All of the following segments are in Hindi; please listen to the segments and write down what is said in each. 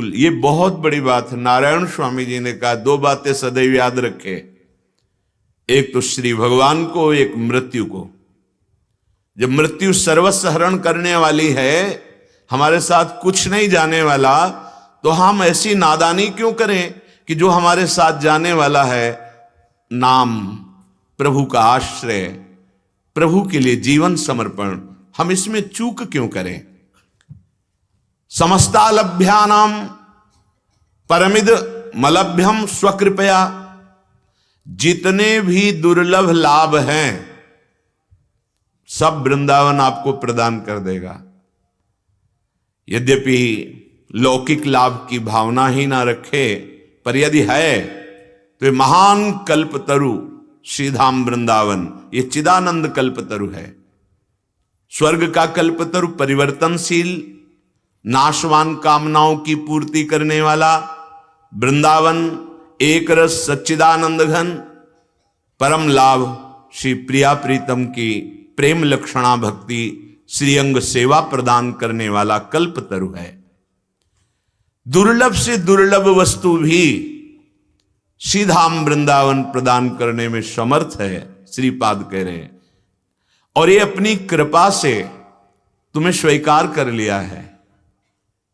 बिल्कुल, ये बहुत बड़ी बात है। नारायण स्वामी जी ने कहा 2 बातें सदैव याद रखे, एक तो श्री भगवान को, एक मृत्यु को। जब मृत्यु सर्वस्व हरण करने वाली है, हमारे साथ कुछ नहीं जाने वाला, तो हम ऐसी नादानी क्यों करें कि जो हमारे साथ जाने वाला है, नाम, प्रभु का आश्रय, प्रभु के लिए जीवन समर्पण, हम इसमें चूक क्यों करें। समस्तालभ्यानाम परमिद मलभ्यम स्वकृपया, जितने भी दुर्लभ लाभ हैं सब वृंदावन आपको प्रदान कर देगा। यद्यपि लौकिक लाभ की भावना ही ना रखे, पर यदि है तो ये महान कल्पतरु श्रीधाम वृंदावन, ये चिदानंद कल्पतरु है। स्वर्ग का कल्पतरु परिवर्तनशील, नाशवान कामनाओं की पूर्ति करने वाला, वृंदावन एक रस सच्चिदानंद घन, परम लाभ श्री प्रिया प्रीतम की प्रेम लक्षणा भक्ति श्रीअंग सेवा प्रदान करने वाला कल्पतरु है। दुर्लभ से दुर्लभ वस्तु भी श्रीधाम वृंदावन प्रदान करने में समर्थ है, श्रीपाद कह रहे हैं। और ये अपनी कृपा से तुम्हें स्वीकार कर लिया है।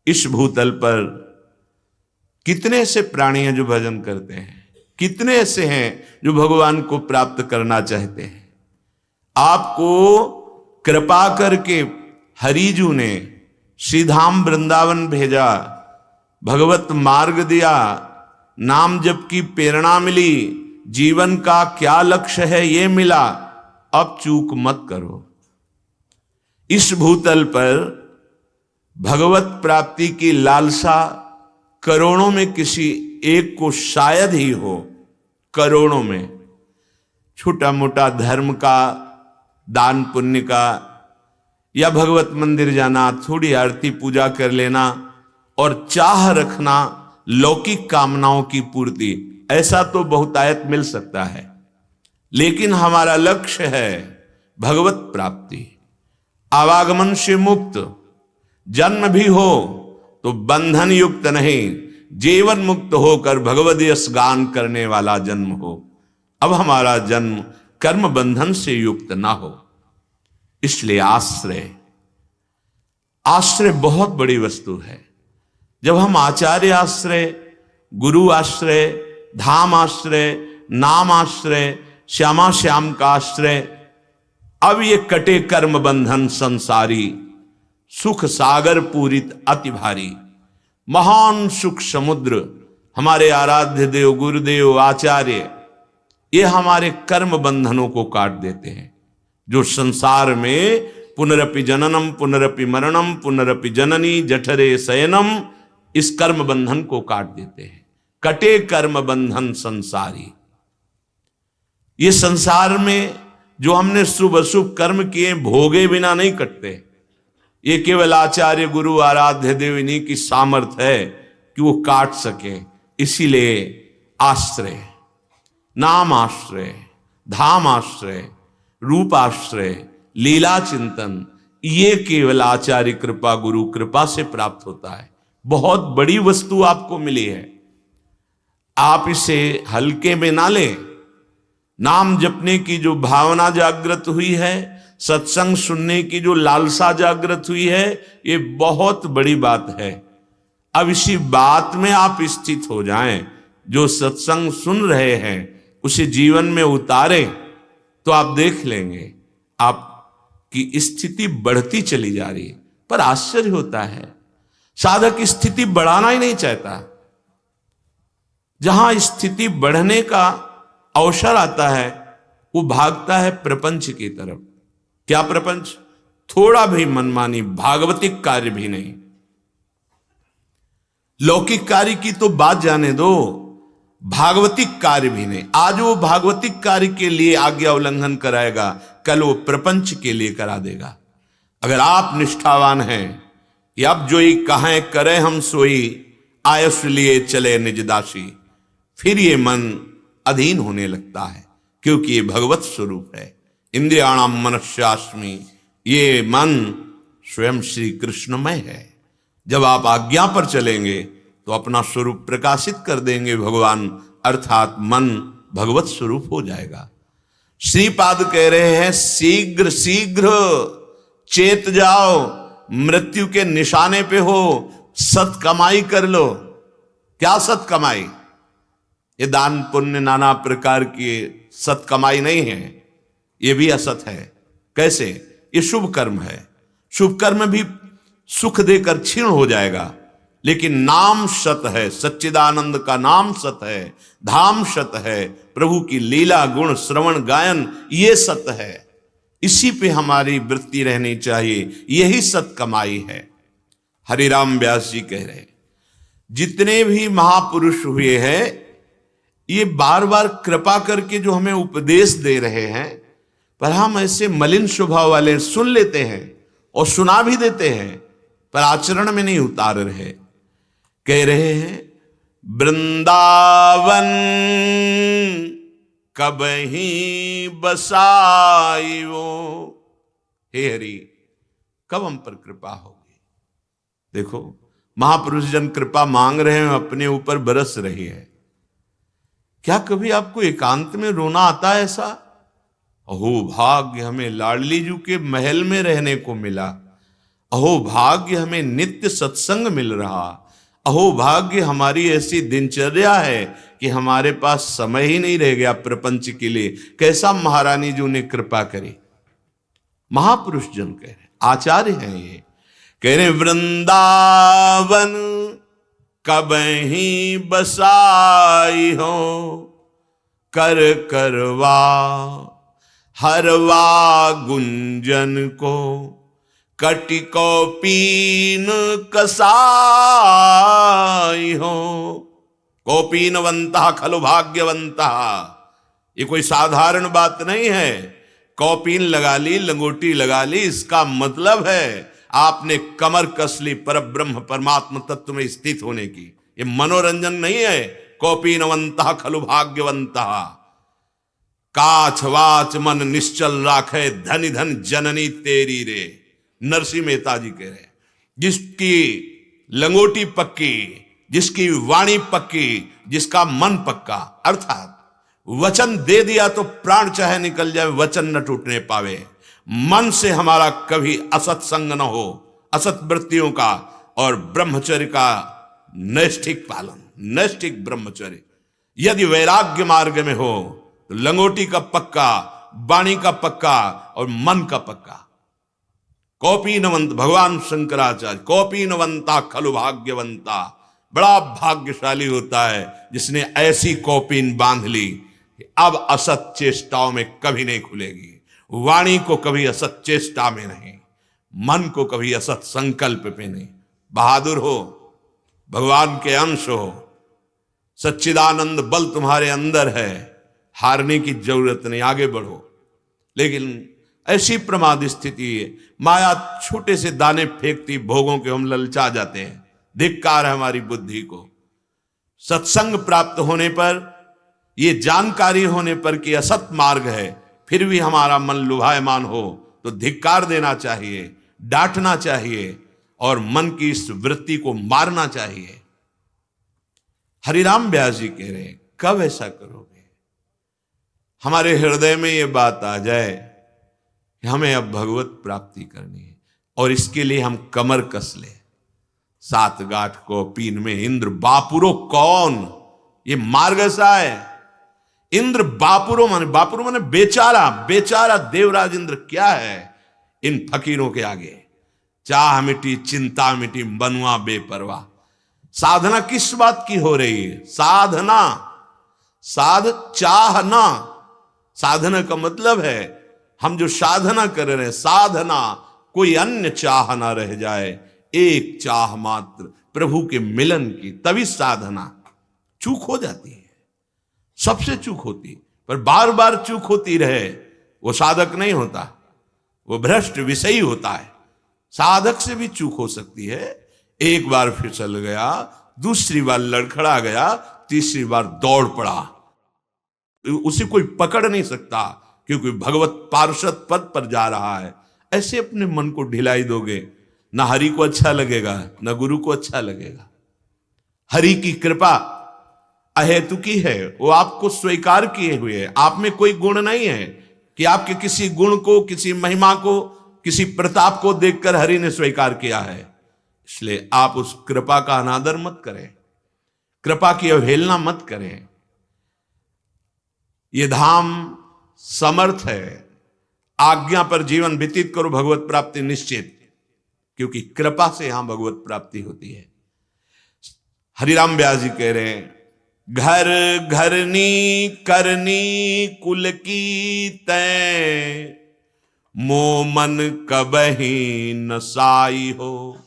इस भूतल पर कितने ऐसे प्राणी हैं जो भजन करते हैं, कितने ऐसे हैं जो भगवान को प्राप्त करना चाहते हैं। आपको कृपा करके हरिजू ने श्रीधाम वृंदावन भेजा, भगवत मार्ग दिया, नाम जप की प्रेरणा मिली, जीवन का क्या लक्ष्य है ये मिला। अब चूक मत करो। इस भूतल पर भगवत प्राप्ति की लालसा करोड़ों में किसी एक को शायद ही हो, करोड़ों में। छोटा मोटा धर्म का, दान पुण्य का, या भगवत मंदिर जाना, थोड़ी आरती पूजा कर लेना और चाह रखना लौकिक कामनाओं की पूर्ति, ऐसा तो बहुतायत मिल सकता है। लेकिन हमारा लक्ष्य है भगवत प्राप्ति, आवागमन से मुक्त, जन्म भी हो तो बंधन युक्त नहीं, जीवन मुक्त होकर भगवद यश गान करने वाला जन्म हो। अब हमारा जन्म कर्म बंधन से युक्त ना हो। इसलिए आश्रय, आश्रय बहुत बड़ी वस्तु है। जब हम आचार्य आश्रय, गुरु आश्रय, धाम आश्रय, नाम आश्रय, श्यामा श्याम का आश्रय, अब ये कटे कर्म बंधन संसारी, सुख सागर पूरित अति भारी, महान सुख समुद्र हमारे आराध्य देव गुरुदेव आचार्य, ये हमारे कर्म बंधनों को काट देते हैं। जो संसार में पुनरपि जननम पुनरपि मरणम पुनरपि जननी जठरे शयनम, इस कर्म बंधन को काट देते हैं। कटे कर्म बंधन संसारी। ये संसार में जो हमने शुभ अशुभ कर्म किए, भोगे बिना नहीं कटते। ये केवल आचार्य गुरु आराध्य देव इन्हीं की सामर्थ है कि वो काट सके। इसीलिए आश्रय, नाम आश्रय, धाम आश्रय, रूप आश्रय, लीला चिंतन, ये केवल आचार्य कृपा गुरु कृपा से प्राप्त होता है। बहुत बड़ी वस्तु आपको मिली है, आप इसे हल्के में ना लें। नाम जपने की जो भावना जागृत हुई है, सत्संग सुनने की जो लालसा जागृत हुई है, ये बहुत बड़ी बात है। अब इसी बात में आप स्थित हो जाएं, जो सत्संग सुन रहे हैं उसे जीवन में उतारें, तो आप देख लेंगे आपकी स्थिति बढ़ती चली जा रही है। पर आश्चर्य होता है, साधक स्थिति बढ़ाना ही नहीं चाहता। जहां स्थिति बढ़ने का अवसर आता है, वो भागता है प्रपंच की तरफ। क्या प्रपंच? थोड़ा भी मनमानी, भागवतिक कार्य भी नहीं। लौकिक कार्य की तो बात जाने दो, भागवतिक कार्य भी नहीं। आज वो भागवतिक कार्य के लिए आज्ञा उल्लंघन कराएगा, कल वो प्रपंच के लिए करा देगा। अगर आप निष्ठावान हैं कि अब जो ही कहें करें हम सोई, आयस लिए चले निज दासी, फिर ये मन अधीन होने लगता है, क्योंकि ये भगवत स्वरूप है। इंद्रियाणाम मनस्यास्मि, ये मन स्वयं श्री कृष्णमय है। जब आप आज्ञा पर चलेंगे तो अपना स्वरूप प्रकाशित कर देंगे भगवान, अर्थात मन भगवत स्वरूप हो जाएगा। श्रीपाद कह रहे हैं शीघ्र शीघ्र चेत जाओ, मृत्यु के निशाने पे हो, सत कमाई कर लो। क्या सत कमाई? ये दान पुण्य नाना प्रकार की सत कमाई नहीं है, ये भी असत है। कैसे? ये शुभ कर्म है, शुभ कर्म भी सुख देकर क्षीण हो जाएगा, लेकिन नाम सत है, सच्चिदानंद का नाम सत है, धाम सत है, प्रभु की लीला गुण श्रवण गायन ये सत है। इसी पे हमारी वृत्ति रहनी चाहिए, यही सत कमाई है। हरिराम व्यास जी कह रहे जितने भी महापुरुष हुए हैं ये बार बार कृपा करके जो हमें उपदेश दे रहे हैं, पर हम ऐसे मलिन स्वभाव वाले सुन लेते हैं और सुना भी देते हैं, पर आचरण में नहीं उतार रहे। कह रहे हैं वृंदावन कबहीं बसाइयो, हे हरि कब हम पर कृपा होगी। देखो महापुरुष जन कृपा मांग रहे हैं, अपने ऊपर बरस रही है। क्या कभी आपको एकांत में रोना आता है ऐसा? अहो भाग्य हमें लाडली जू के महल में रहने को मिला, अहो भाग्य हमें नित्य सत्संग मिल रहा, अहो भाग्य हमारी ऐसी दिनचर्या है कि हमारे पास समय ही नहीं रह गया प्रपंच के लिए। कैसा महारानी जी ने कृपा करी। महापुरुष जन कह रहे, आचार्य हैं ये, कह रहे वृंदावन कबहीं बसाई हो, कर करवा हरवा गुंजन को, कटिको पीन कसाई हो। कौपीनवंता खलु भाग्यवंता, ये कोई साधारण बात नहीं है। कौपीन लगा ली, लंगोटी लगा ली, इसका मतलब है आपने कमर कस ली पर ब्रह्म परमात्मा तत्व में स्थित होने की। ये मनोरंजन नहीं है। कौपीनवंता खलु भाग्यवंता, काछ वाच मन निश्चल राखे, धनि धन जननी तेरी रे। नरसिंह मेहता जी कह रहे हैं जिसकी लंगोटी पक्की, जिसकी वाणी पक्की, जिसका मन पक्का, अर्थात वचन दे दिया तो प्राण चाहे निकल जाए, वचन न टूटने पावे। मन से हमारा कभी असत संग न हो, असत वृत्तियों का और ब्रह्मचर्य का नैष्ठिक पालन, नैष्ठिक ब्रह्मचर्य। यदि वैराग्य मार्ग में हो तो लंगोटी का पक्का, वाणी का पक्का और मन का पक्का। कौपीनवंत, भगवान शंकराचार्य, कौपीनवंता खलु भाग्यवंता, बड़ा भाग्यशाली होता है जिसने ऐसी कौपीन बांध ली कि अब असत चेष्टाओं में कभी नहीं खुलेगी। वाणी को कभी असत चेष्टा में नहीं, मन को कभी असत संकल्प पे नहीं। बहादुर हो, भगवान के अंश हो, सच्चिदानंद बल तुम्हारे अंदर है, हारने की जरूरत नहीं, आगे बढ़ो। लेकिन ऐसी प्रमाद स्थिति है, माया छोटे से दाने फेंकती, भोगों के हम ललचा जाते हैं। धिक्कार है हमारी बुद्धि को। सत्संग प्राप्त होने पर, ये जानकारी होने पर कि असत मार्ग है, फिर भी हमारा मन लुभायमान हो तो धिक्कार देना चाहिए, डांटना चाहिए और मन की इस वृत्ति को मारना चाहिए। हरिराम व्यास जी कह रहे हैं कब ऐसा करोगे? हमारे हृदय में ये बात आ जाए कि हमें अब भगवत प्राप्ति करनी है और इसके लिए हम कमर कस ले। सात गांठ को पीन में इंद्र बापुरो कौन, ये मार्ग ऐसा है। इंद्र बापुरो माने बेचारा, बेचारा देवराज इंद्र क्या है इन फकीरों के आगे। चाह मिटी, चिंता मिटी, बनुआ बेपरवाह। साधना किस बात की हो रही है? साधना, चाहना। साधना का मतलब है हम जो साधना कर रहे हैं, साधना कोई अन्य चाह ना रह जाए, एक चाह मात्र प्रभु के मिलन की, तभी साधना। चूक हो जाती है, सबसे चूक होती, पर बार बार चूक होती रहे वो साधक नहीं होता, वो भ्रष्ट विषयी होता है। साधक से भी चूक हो सकती है। एक बार फिसल गया, दूसरी बार लड़खड़ा गया, तीसरी बार दौड़ पड़ा, उसे कोई पकड़ नहीं सकता क्योंकि भगवत पार्षद पद पर जा रहा है। ऐसे अपने मन को ढिलाई दोगे, ना हरि को अच्छा लगेगा, ना गुरु को अच्छा लगेगा। हरि की कृपा अहेतुकी है, वो आपको स्वीकार किए हुए है। आप में कोई गुण नहीं है कि आपके किसी गुण को, किसी महिमा को, किसी प्रताप को देखकर हरि ने स्वीकार किया है। इसलिए आप उस कृपा का अनादर मत करें, कृपा की अवहेलना मत करें। ये धाम समर्थ है, आज्ञा पर जीवन व्यतीत करो, भगवत प्राप्ति निश्चित, क्योंकि कृपा से यहां भगवत प्राप्ति होती है। हरिराम व्यास जी कह रहे हैं, घर घरनी करनी कुल की तय, मो मन कबही न साई हो।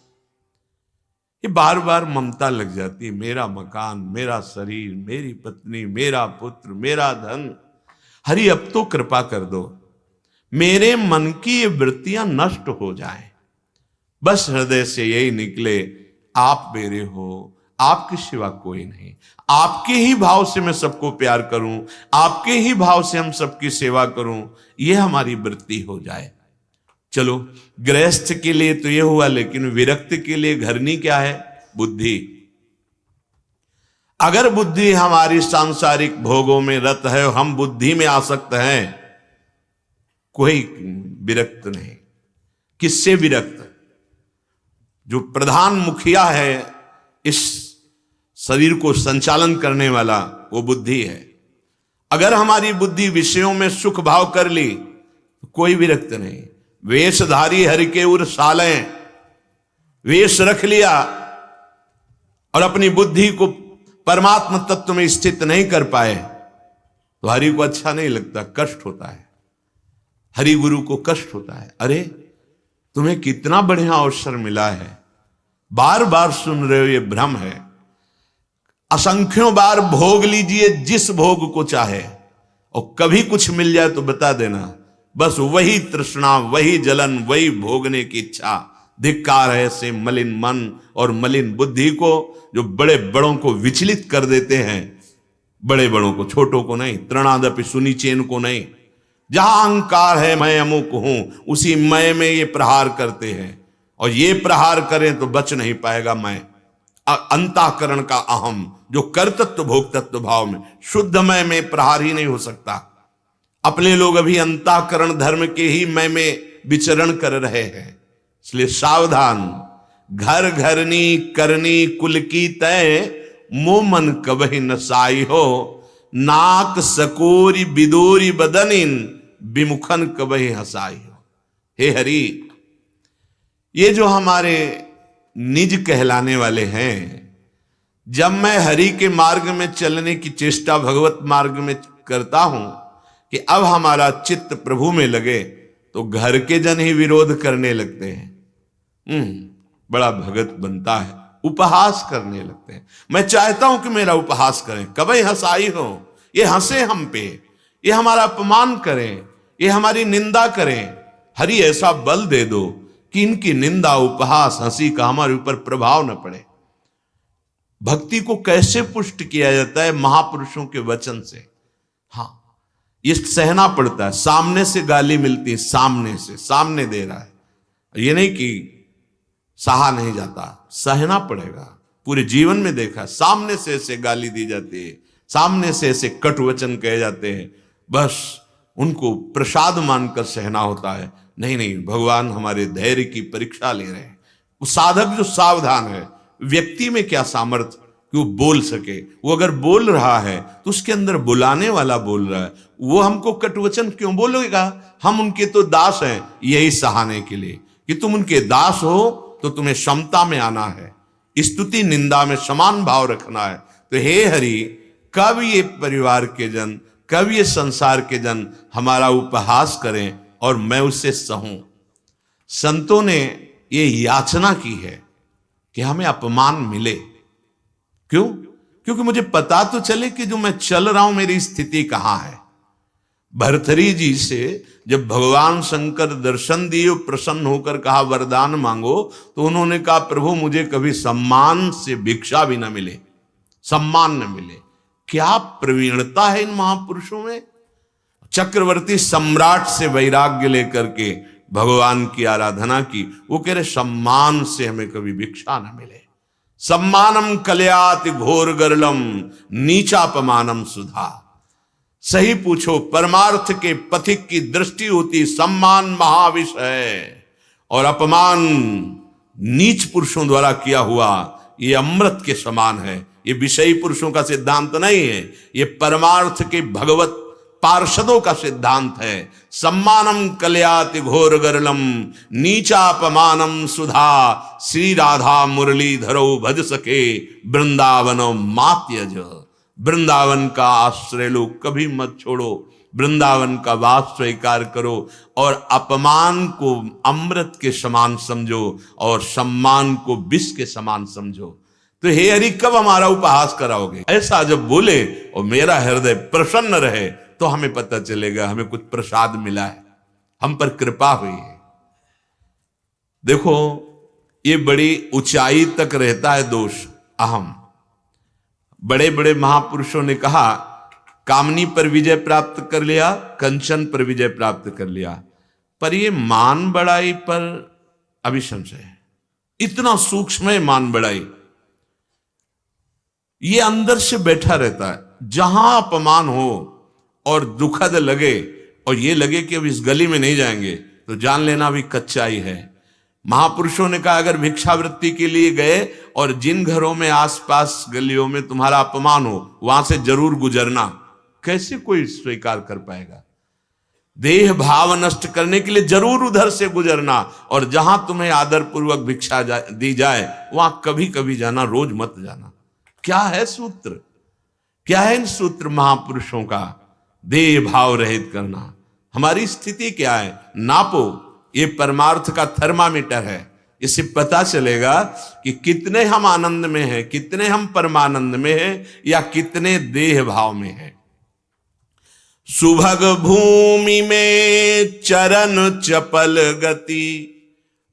ये बार बार ममता लग जाती है, मेरा मकान, मेरा शरीर, मेरी पत्नी, मेरा पुत्र, मेरा धन। हरि अब तो कृपा कर दो, मेरे मन की ये वृत्तियां नष्ट हो जाएं। बस हृदय से यही निकले, आप मेरे हो, आपके सिवा कोई नहीं। आपके ही भाव से मैं सबको प्यार करूं, आपके ही भाव से हम सबकी सेवा करूं, यह हमारी वृत्ति हो जाए। चलो, गृहस्थ के लिए तो यह हुआ, लेकिन विरक्त के लिए घरनी क्या है? बुद्धि। अगर बुद्धि हमारी सांसारिक भोगों में रत है, हम बुद्धि में आसक्त हैं, कोई विरक्त नहीं। किससे विरक्त? जो प्रधान मुखिया है इस शरीर को संचालन करने वाला, वो बुद्धि है। अगर हमारी बुद्धि विषयों में सुख भाव कर ली तो कोई विरक्त नहीं। वेशधारी हरि के उर सालें, वेश रख लिया और अपनी बुद्धि को परमात्मा तत्व में स्थित नहीं कर पाए तो हरि को अच्छा नहीं लगता, कष्ट होता है। हरि गुरु को कष्ट होता है। अरे तुम्हें कितना बढ़िया अवसर मिला है, बार बार सुन रहे हो, ये भ्रम है। असंख्यों बार भोग लीजिए जिस भोग को चाहे, और कभी कुछ मिल जाए तो बता देना, बस वही तृष्णा, वही जलन, वही भोगने की इच्छा। धिक्कार है ऐसे मलिन मन और मलिन बुद्धि को, जो बड़े बड़ों को विचलित कर देते हैं। बड़े बड़ों को, छोटों को नहीं, तृणादपि सुनिचेन को नहीं। जहां अहंकार है, मैं अमुक हूं, उसी मैं में ये प्रहार करते हैं, और ये प्रहार करें तो बच नहीं पाएगा मैं। अंतःकरण का अहम, जो कर्तृत्व भोक्तत्व भाव में, शुद्ध मैं में प्रहार ही नहीं हो सकता। अपने लोग अभी अंतःकरण धर्म के ही मैं में विचरण कर रहे हैं। इसलिए सावधान। घर घरनी करनी कुल की तय, मोह मन कबहि न साई हो। नाक सकोरी बिदोरी बदनिन, विमुखन कबहि हसाई हो। हे हरि, ये जो हमारे निज कहलाने वाले हैं, जब मैं हरि के मार्ग में चलने की चेष्टा भगवत मार्ग में करता हूं कि अब हमारा चित्त प्रभु में लगे, तो घर के जन ही विरोध करने लगते हैं। बड़ा भगत बनता है, उपहास करने लगते हैं। मैं चाहता हूं कि मेरा उपहास करें, कभी हंसाई हो, ये हंसे हम पे, ये हमारा अपमान करें, ये हमारी निंदा करें। हरि ऐसा बल दे दो कि इनकी निंदा, उपहास, हंसी का हमारे ऊपर प्रभाव न पड़े। भक्ति को कैसे पुष्ट किया जाता है? महापुरुषों के वचन से। हाँ, ये सहना पड़ता है। सामने से गाली मिलती है, सामने से, सामने दे रहा है, ये नहीं कि सहा नहीं जाता, सहना पड़ेगा। पूरे जीवन में देखा, सामने से ऐसे गाली दी जाती है, सामने से ऐसे कटु वचन कहे जाते हैं, बस उनको प्रसाद मानकर सहना होता है। नहीं नहीं, भगवान हमारे धैर्य की परीक्षा ले रहे हैं। वो साधक जो सावधान है, व्यक्ति में क्या सामर्थ्य कि वो बोल सके। वो अगर बोल रहा है तो उसके अंदर बुलाने वाला बोल रहा है। वो हमको कटुवचन क्यों बोलेगा? हम उनके तो दास हैं, यही सहाने के लिए कि तुम उनके दास हो तो तुम्हें क्षमता में आना है, स्तुति निंदा में समान भाव रखना है। तो हे हरि, कब ये परिवार के जन, कब ये संसार के जन हमारा उपहास करें और मैं उससे सहूं। संतों ने ये याचना की है कि हमें अपमान मिले। क्यों? क्योंकि मुझे पता तो चले कि जो मैं चल रहा हूं मेरी स्थिति कहां है। भरथरी जी से जब भगवान शंकर दर्शन दिए, प्रसन्न होकर कहा वरदान मांगो, तो उन्होंने कहा प्रभु मुझे कभी सम्मान से भिक्षा भी न मिले, सम्मान न मिले। क्या प्रवीणता है इन महापुरुषों में। चक्रवर्ती सम्राट से वैराग्य लेकर के भगवान की आराधना की, वो कह रहे सम्मान से हमें कभी भिक्षा न मिले, सम्मानम कलयाति घोर गरलम नीचापमानम सुधा। सही पूछो, परमार्थ के पथिक की दृष्टि होती सम्मान महाविष है, और अपमान नीच पुरुषों द्वारा किया हुआ ये अमृत के समान है। ये विषयी पुरुषों का सिद्धांत नहीं है, ये परमार्थ के भगवत पार्षदों का सिद्धांत है। सम्मानम कलयाति घोर गरलम नीचापमानम सुधा, श्री राधा मुरलीधरो भज सके वृंदावनो मात्यज। वृंदावन का आश्रय लो, कभी मत छोड़ो, वृंदावन का वास स्वीकार करो, और अपमान को अमृत के समान समझो और सम्मान को विष के समान समझो। तो हे हरि, कब हमारा उपहास कराओगे? ऐसा जब बोले और मेरा हृदय प्रसन्न रहे तो हमें पता चलेगा हमें कुछ प्रसाद मिला है, हम पर कृपा हुई है। देखो, ये बड़ी ऊंचाई तक रहता है दोष, अहम। बड़े बड़े महापुरुषों ने कहा, कामनी पर विजय प्राप्त कर लिया, कंचन पर विजय प्राप्त कर लिया, पर ये मान बढ़ाई पर अभी संशय है। इतना सूक्ष्म है मान बढ़ाई, ये अंदर से बैठा रहता है। जहां अपमान हो और दुखद लगे और ये लगे कि अब इस गली में नहीं जाएंगे, तो जान लेना भी कच्चाई है। महापुरुषों ने कहा, अगर भिक्षावृत्ति के लिए गए और जिन घरों में आसपास गलियों में तुम्हारा अपमान हो, वहां से जरूर गुजरना। कैसे कोई स्वीकार कर पाएगा? देह भाव नष्ट करने के लिए जरूर उधर से गुजरना, और जहां तुम्हें आदर पूर्वक भिक्षा दी जाए वहां कभी कभी जाना, रोज मत जाना। क्या है सूत्र? क्या है इन सूत्र महापुरुषों का? देह भाव रहित करना। हमारी स्थिति क्या है? नापो, ये परमार्थ का थर्मामीटर है। इससे पता चलेगा कि कितने हम आनंद में हैं, कितने हम परमानंद में हैं, या कितने देह भाव में हैं। सुभग भूमि में चरण चपल गति,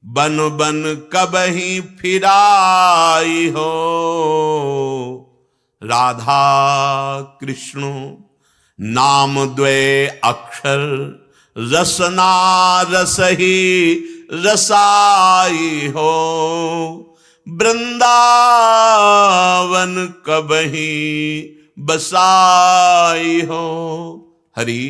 बन बन कबही फिराई हो। राधा कृष्ण नाम द्वय अक्षर, रसना रसही रसाई हो। वृंदावन कबही बसाई हो। हरि,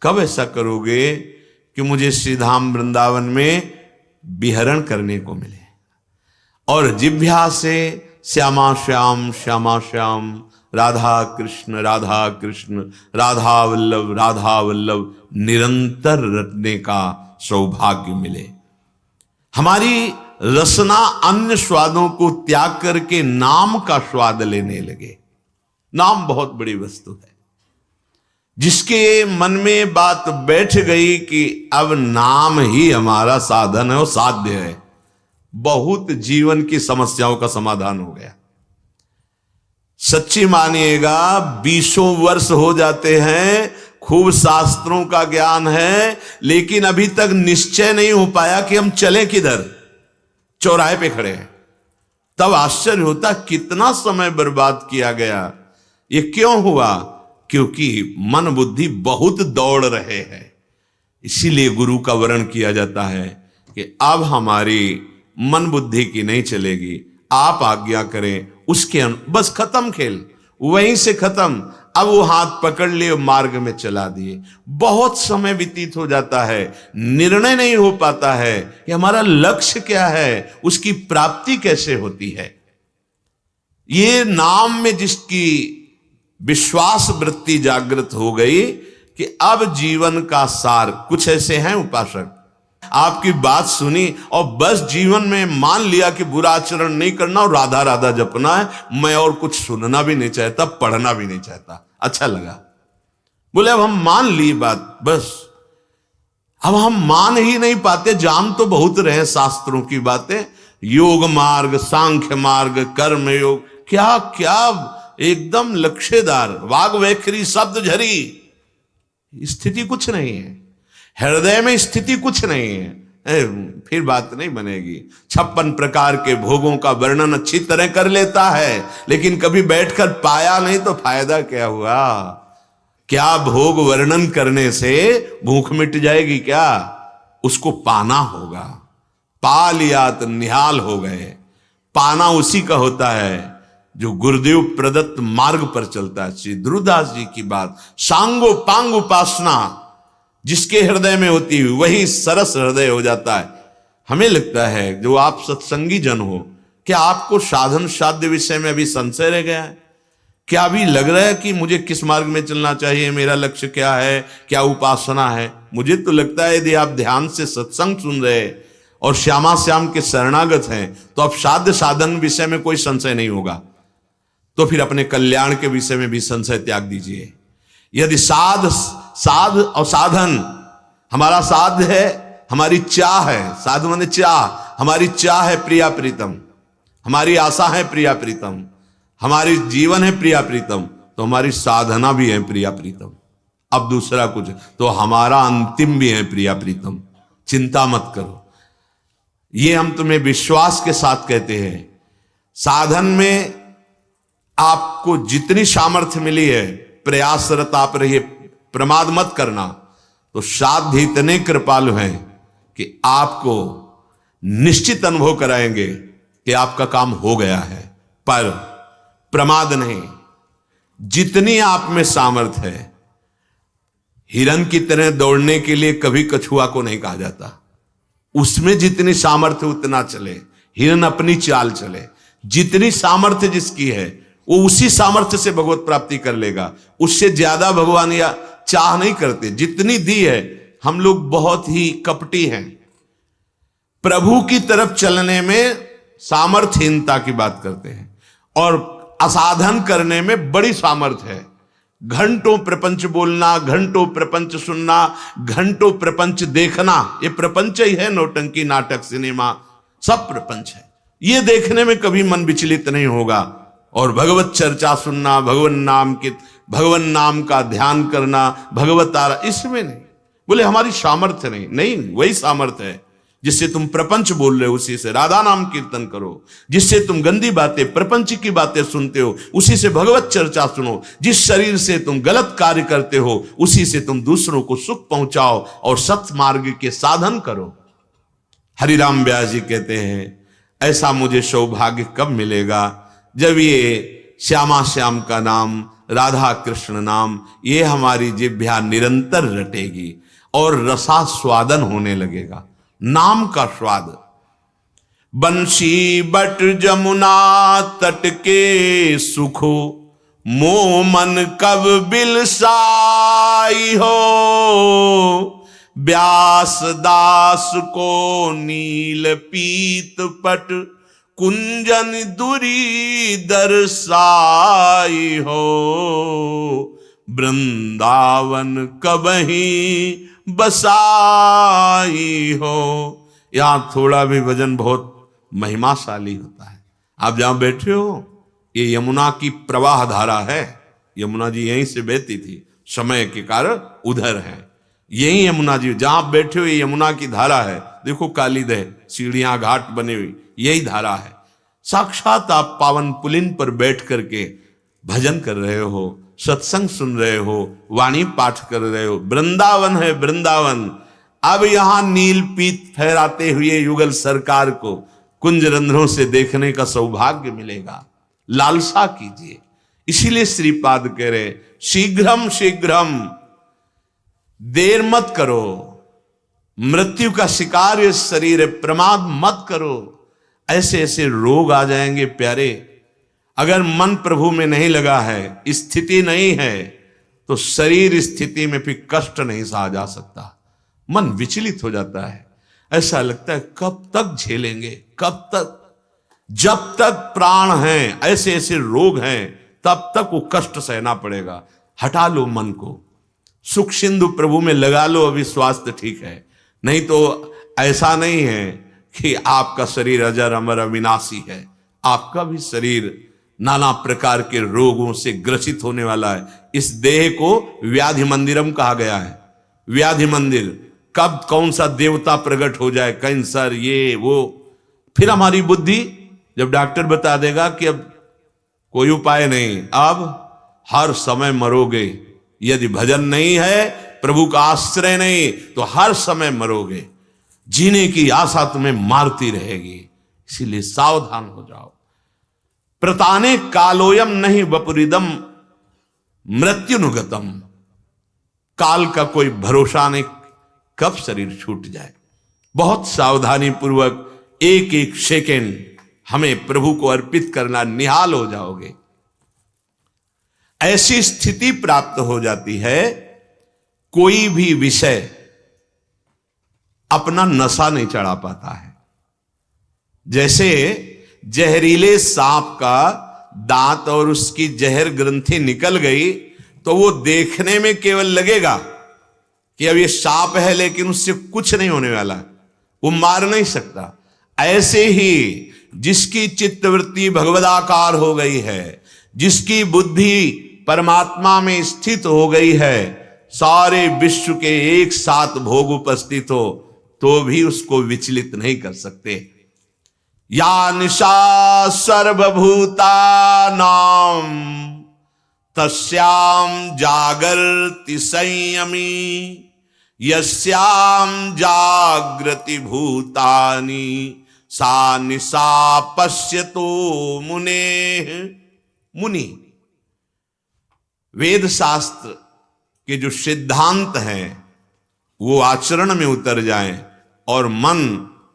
कब ऐसा करोगे कि मुझे श्रीधाम वृंदावन में विहरण करने को मिले, और जिह्वा से श्यामा श्याम श्यामा श्याम, राधा कृष्ण राधा कृष्ण, राधा वल्लभ निरंतर रटने का सौभाग्य मिले। हमारी रसना अन्य स्वादों को त्याग करके नाम का स्वाद लेने लगे। नाम बहुत बड़ी वस्तु है। जिसके मन में बात बैठ गई कि अब नाम ही हमारा साधन है और साध्य है, बहुत जीवन की समस्याओं का समाधान हो गया। सच्ची मानिएगा, 20 वर्ष हो जाते हैं, खूब शास्त्रों का ज्ञान है, लेकिन अभी तक निश्चय नहीं हो पाया कि हम चलें किधर। चौराहे पे खड़े हैं। तब आश्चर्य होता कितना समय बर्बाद किया गया। ये क्यों हुआ? क्योंकि मन बुद्धि बहुत दौड़ रहे हैं। इसीलिए गुरु का वर्ण किया जाता है कि अब हमारी मन बुद्धि की नहीं चलेगी, आप आज्ञा करें, उसके बस खत्म खेल, वहीं से खत्म। अब वो हाथ पकड़ लिए, मार्ग में चला दिए। बहुत समय व्यतीत हो जाता है, निर्णय नहीं हो पाता है कि हमारा लक्ष्य क्या है, उसकी प्राप्ति कैसे होती है। ये नाम में जिसकी विश्वास वृत्ति जागृत हो गई कि अब जीवन का सार, कुछ ऐसे हैं उपासक, आपकी बात सुनी और बस जीवन में मान लिया कि बुरा आचरण नहीं करना और राधा राधा जपना है, मैं और कुछ सुनना भी नहीं चाहता, पढ़ना भी नहीं चाहता। अच्छा लगा, बोले अब हम मान ली बात, बस अब हम मान ही नहीं पाते। जान तो बहुत रहे शास्त्रों की बातें, योग मार्ग, सांख्य मार्ग, कर्म योग, क्या क्या एकदम लक्ष्यदार, वाग वैखरी शब्द झरी, स्थिति कुछ नहीं है। हृदय में स्थिति कुछ नहीं है, फिर बात नहीं बनेगी। 56 प्रकार के भोगों का वर्णन अच्छी तरह कर लेता है, लेकिन कभी बैठकर पाया नहीं तो फायदा क्या हुआ? क्या भोग वर्णन करने से भूख मिट जाएगी क्या? उसको पाना होगा। पा लिया तो निहाल हो गए। पाना उसी का होता है जो गुरुदेव प्रदत्त मार्ग पर चलता है। श्री ध्रुवदास जी की बात, सांगो पांग उपासना जिसके हृदय में होती है वही सरस हृदय हो जाता है। हमें लगता है जो आप सत्संगी जन हो, क्या आपको साधन साध्य विषय में अभी संशय रह गया है? क्या अभी लग रहा है कि मुझे किस मार्ग में चलना चाहिए, मेरा लक्ष्य क्या है, क्या उपासना है? मुझे तो लगता है यदि आप ध्यान से सत्संग सुन रहे और श्यामा श्याम के शरणागत हैं तो अब साध्य साधन विषय में कोई संशय नहीं होगा। तो फिर अपने कल्याण के विषय में भी संशय त्याग दीजिए। यदि साध और साधन, हमारा साध है, हमारी चाह है, साध माने चाह, हमारी चाह है प्रिया प्रीतम, हमारी आशा है प्रिया प्रीतम, हमारी जीवन है प्रिया प्रीतम, तो हमारी साधना भी है प्रिया प्रीतम। अब दूसरा कुछ तो हमारा अंतिम भी है प्रिया प्रीतम। चिंता मत करो, ये हम तुम्हें विश्वास के साथ कहते हैं। साधन में आपको जितनी सामर्थ्य मिली है प्रयासरत आप रहिए, प्रमाद मत करना। तो साध्य इतने कृपालु हैं कि आपको निश्चित अनुभव कराएंगे कि आपका काम हो गया है। पर प्रमाद नहीं, जितनी आप में सामर्थ्य है, हिरन की तरह दौड़ने के लिए कभी कछुआ को नहीं कहा जाता। उसमें जितनी सामर्थ्य उतना चले, हिरन अपनी चाल चले। जितनी सामर्थ्य जिसकी है वो उसी सामर्थ्य से भगवत प्राप्ति कर लेगा, उससे ज्यादा भगवान या चाह नहीं करते। जितनी दी है, हम लोग बहुत ही कपटी हैं। प्रभु की तरफ चलने में सामर्थ्यहीनता की बात करते हैं और असाधन करने में बड़ी सामर्थ्य है। घंटों प्रपंच बोलना, घंटों प्रपंच सुनना, घंटों प्रपंच देखना, ये प्रपंच ही है। नौटंकी, नाटक, सिनेमा सब प्रपंच है। ये देखने में कभी मन विचलित नहीं होगा। और भगवत चर्चा सुनना, भगवान नाम का ध्यान करना, भगवत आरा, इसमें नहीं। बोले हमारी सामर्थ्य नहीं, वही सामर्थ्य है जिससे तुम प्रपंच बोल रहे हो, उसी से राधा नाम कीर्तन करो। जिससे तुम गंदी बातें, प्रपंच की बातें सुनते हो, उसी से भगवत चर्चा सुनो। जिस शरीर से तुम गलत कार्य करते हो, उसी से तुम दूसरों को सुख पहुंचाओ और सत्य मार्ग के साधन करो। हरिराम व्यास जी कहते हैं, ऐसा मुझे सौभाग्य कब मिलेगा जब ये श्यामा श्याम का नाम, राधा कृष्ण नाम, ये हमारी जिह्वा निरंतर रटेगी और रसास्वादन होने लगेगा। नाम का स्वाद। बंशी बट जमुना तट के सुखो, मो मन कब बिलसाई हो। व्यास दास को नील पीत पट, कुंजन दुरी दर्शाई हो। वृंदावन कबही बसाई हो। यहां थोड़ा भी भजन बहुत महिमाशाली होता है। आप जहां बैठे हो, ये यमुना की प्रवाह धारा है। यमुना जी यहीं से बहती थी, समय के कारण उधर है। यही यमुना जी, जहां आप बैठे हो ये यमुना की धारा है। देखो कालीदह, सीढ़ियां घाट बने हुई, यही धारा है। साक्षात आप पावन पुलिन पर बैठ करके भजन कर रहे हो, सत्संग सुन रहे हो, वाणी पाठ कर रहे हो। वृंदावन है वृंदावन। अब यहां नील पीत फहराते हुए युगल सरकार को कुंज रंध्रों से देखने का सौभाग्य मिलेगा। लालसा कीजिए। इसीलिए श्रीपाद कह रहे, शीघ्रम शीघ्रम, देर मत करो। मृत्यु का शिकार ये शरीर है, प्रमाद मत करो। ऐसे ऐसे रोग आ जाएंगे प्यारे। अगर मन प्रभु में नहीं लगा है, स्थिति नहीं है, तो शरीर स्थिति में फिर कष्ट नहीं सहा जा सकता। मन विचलित हो जाता है। ऐसा लगता है कब तक झेलेंगे, कब तक। जब तक प्राण हैं, ऐसे ऐसे रोग हैं, तब तक वो कष्ट सहना पड़ेगा। हटा लो मन को, सुख सिंधु प्रभु में लगा लो, अभी स्वास्थ्य ठीक है। नहीं तो ऐसा नहीं है कि आपका शरीर अजर अमर अविनाशी है। आपका भी शरीर नाना प्रकार के रोगों से ग्रसित होने वाला है। इस देह को व्याधि मंदिरम कहा गया है। व्याधि मंदिर, कब कौन सा देवता प्रकट हो जाए, कैंसर, ये वो। फिर हमारी बुद्धि, जब डॉक्टर बता देगा कि अब कोई उपाय नहीं, अब हर समय मरोगे, यदि भजन नहीं है, प्रभु का आश्रय नहीं, तो हर समय मरोगे। जीने की आशा तुम्हें मारती रहेगी। इसीलिए सावधान हो जाओ। प्रताने कालोयम नहीं वपुरिदम मृत्युनुगतम। काल का कोई भरोसा नहीं, कब शरीर छूट जाए। बहुत सावधानी पूर्वक एक एक सेकेंड हमें प्रभु को अर्पित करना, निहाल हो जाओगे। ऐसी स्थिति प्राप्त हो जाती है, कोई भी विषय अपना नशा नहीं चढ़ा पाता है। जैसे जहरीले सांप का दांत और उसकी जहर ग्रंथि निकल गई तो वो देखने में केवल लगेगा कि अब ये सांप है, लेकिन उससे कुछ नहीं होने वाला, वो मार नहीं सकता। ऐसे ही जिसकी चित्तवृत्ति भगवदाकार हो गई है, जिसकी बुद्धि परमात्मा में स्थित हो गई है, सारे विश्व के एक साथ भोग उपस्थित हो तो भी उसको विचलित नहीं कर सकते। या निशा सर्वभूतानां तस्याम जागर्ति संयमी यस्याम जागृति भूतानि सा निशा पश्यतो मुने। मुनि वेद शास्त्र के जो सिद्धांत हैं वो आचरण में उतर जाएं और मन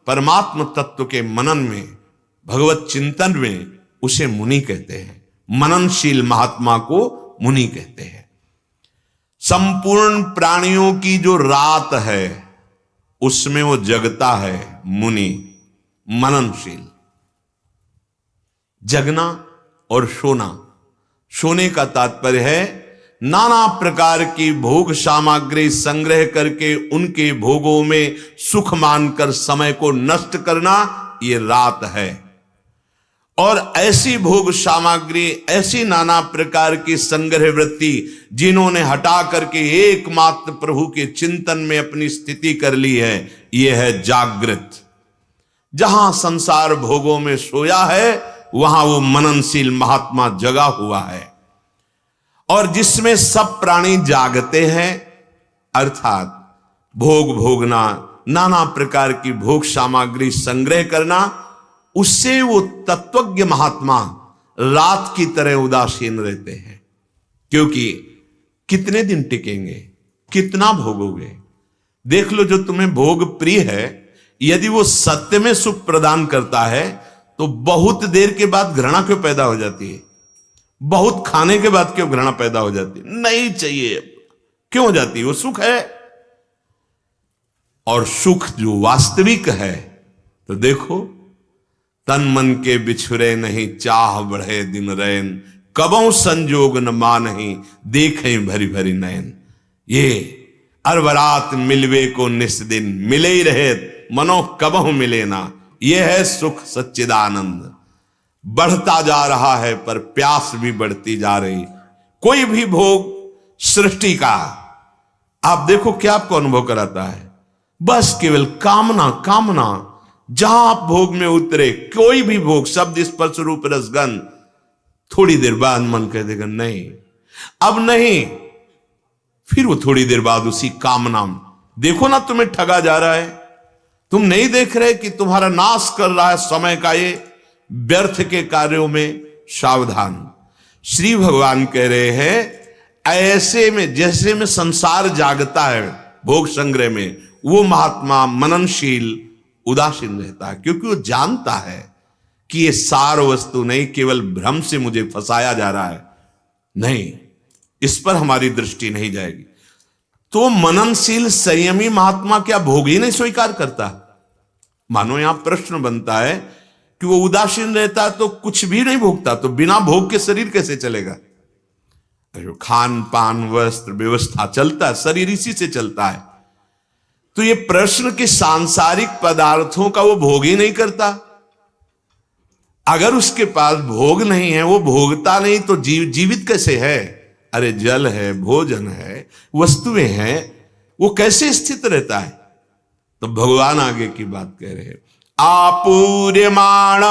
परमात्म तत्व के मनन में, भगवत चिंतन में, उसे मुनि कहते हैं। मननशील महात्मा को मुनि कहते हैं। संपूर्ण प्राणियों की जो रात है उसमें वो जगता है मुनि, मननशील। जगना और सोना, सोने का तात्पर्य है नाना प्रकार की भोग सामग्री संग्रह करके उनके भोगों में सुख मानकर समय को नष्ट करना, ये रात है। और ऐसी भोग सामग्री, ऐसी नाना प्रकार की संग्रह वृत्ति जिन्होंने हटा करके एकमात्र प्रभु के चिंतन में अपनी स्थिति कर ली है, यह है जागृत। जहां संसार भोगों में सोया है वहां वो मननशील महात्मा जगा हुआ है। और जिसमें सब प्राणी जागते हैं, अर्थात भोग भोगना, नाना प्रकार की भोग सामग्री संग्रह करना, उससे वो तत्वज्ञ महात्मा रात की तरह उदासीन रहते हैं। क्योंकि कितने दिन टिकेंगे, कितना भोगोगे। देख लो, जो तुम्हें भोग प्रिय है, यदि वो सत्य में सुख प्रदान करता है तो बहुत देर के बाद घृणा क्यों पैदा हो जाती है? बहुत खाने के बाद क्यों घृणा पैदा हो जाती है? नहीं चाहिए, क्यों हो जाती है? वो सुख है। और सुख जो वास्तविक है, तो देखो, तन मन के बिछुरे नहीं, चाह बढ़े दिन रैन, कबों संजोग न मानहि, देखें भरी भरी नयन। ये अरबरात मिलवे को निस दिन, मिले ही रहे मनो कबहु मिले ना। यह है सुख सच्चिदानंद। बढ़ता जा रहा है पर प्यास भी बढ़ती जा रही। कोई भी भोग सृष्टि का आप देखो क्या आपको अनुभव कराता है? बस केवल कामना, कामना। जहां आप भोग में उतरे, कोई भी भोग, शब्द स्पर्श रूप रसगंध, थोड़ी देर बाद मन कह देगा नहीं, अब नहीं। फिर वो थोड़ी देर बाद उसी कामना में, देखो ना तुम्हें ठगा जा रहा है। तुम नहीं देख रहे कि तुम्हारा नाश कर रहा है समय का ये व्यर्थ के कार्यों में। सावधान। श्री भगवान कह रहे हैं, ऐसे में जैसे में संसार जागता है भोग संग्रह में, वो महात्मा मननशील उदासीन रहता है। क्योंकि वो जानता है कि ये सार वस्तु नहीं, केवल भ्रम से मुझे फंसाया जा रहा है। नहीं, इस पर हमारी दृष्टि नहीं जाएगी। तो मननशील संयमी महात्मा क्या भोग ही नहीं स्वीकार करता? मानो यहां प्रश्न बनता है कि वो उदासीन रहता तो कुछ भी नहीं भोगता, तो बिना भोग के शरीर कैसे चलेगा? खान पान वस्त्र व्यवस्था चलता है, शरीर इसी से चलता है। तो ये प्रश्न कि सांसारिक पदार्थों का वो भोग ही नहीं करता। अगर उसके पास भोग नहीं है, वो भोगता नहीं, तो जीवित कैसे है? अरे जल है, भोजन है, वस्तुएं हैं, वो कैसे स्थित रहता है? तो भगवान आगे की बात कह रहे हैं, आपूर्यमाण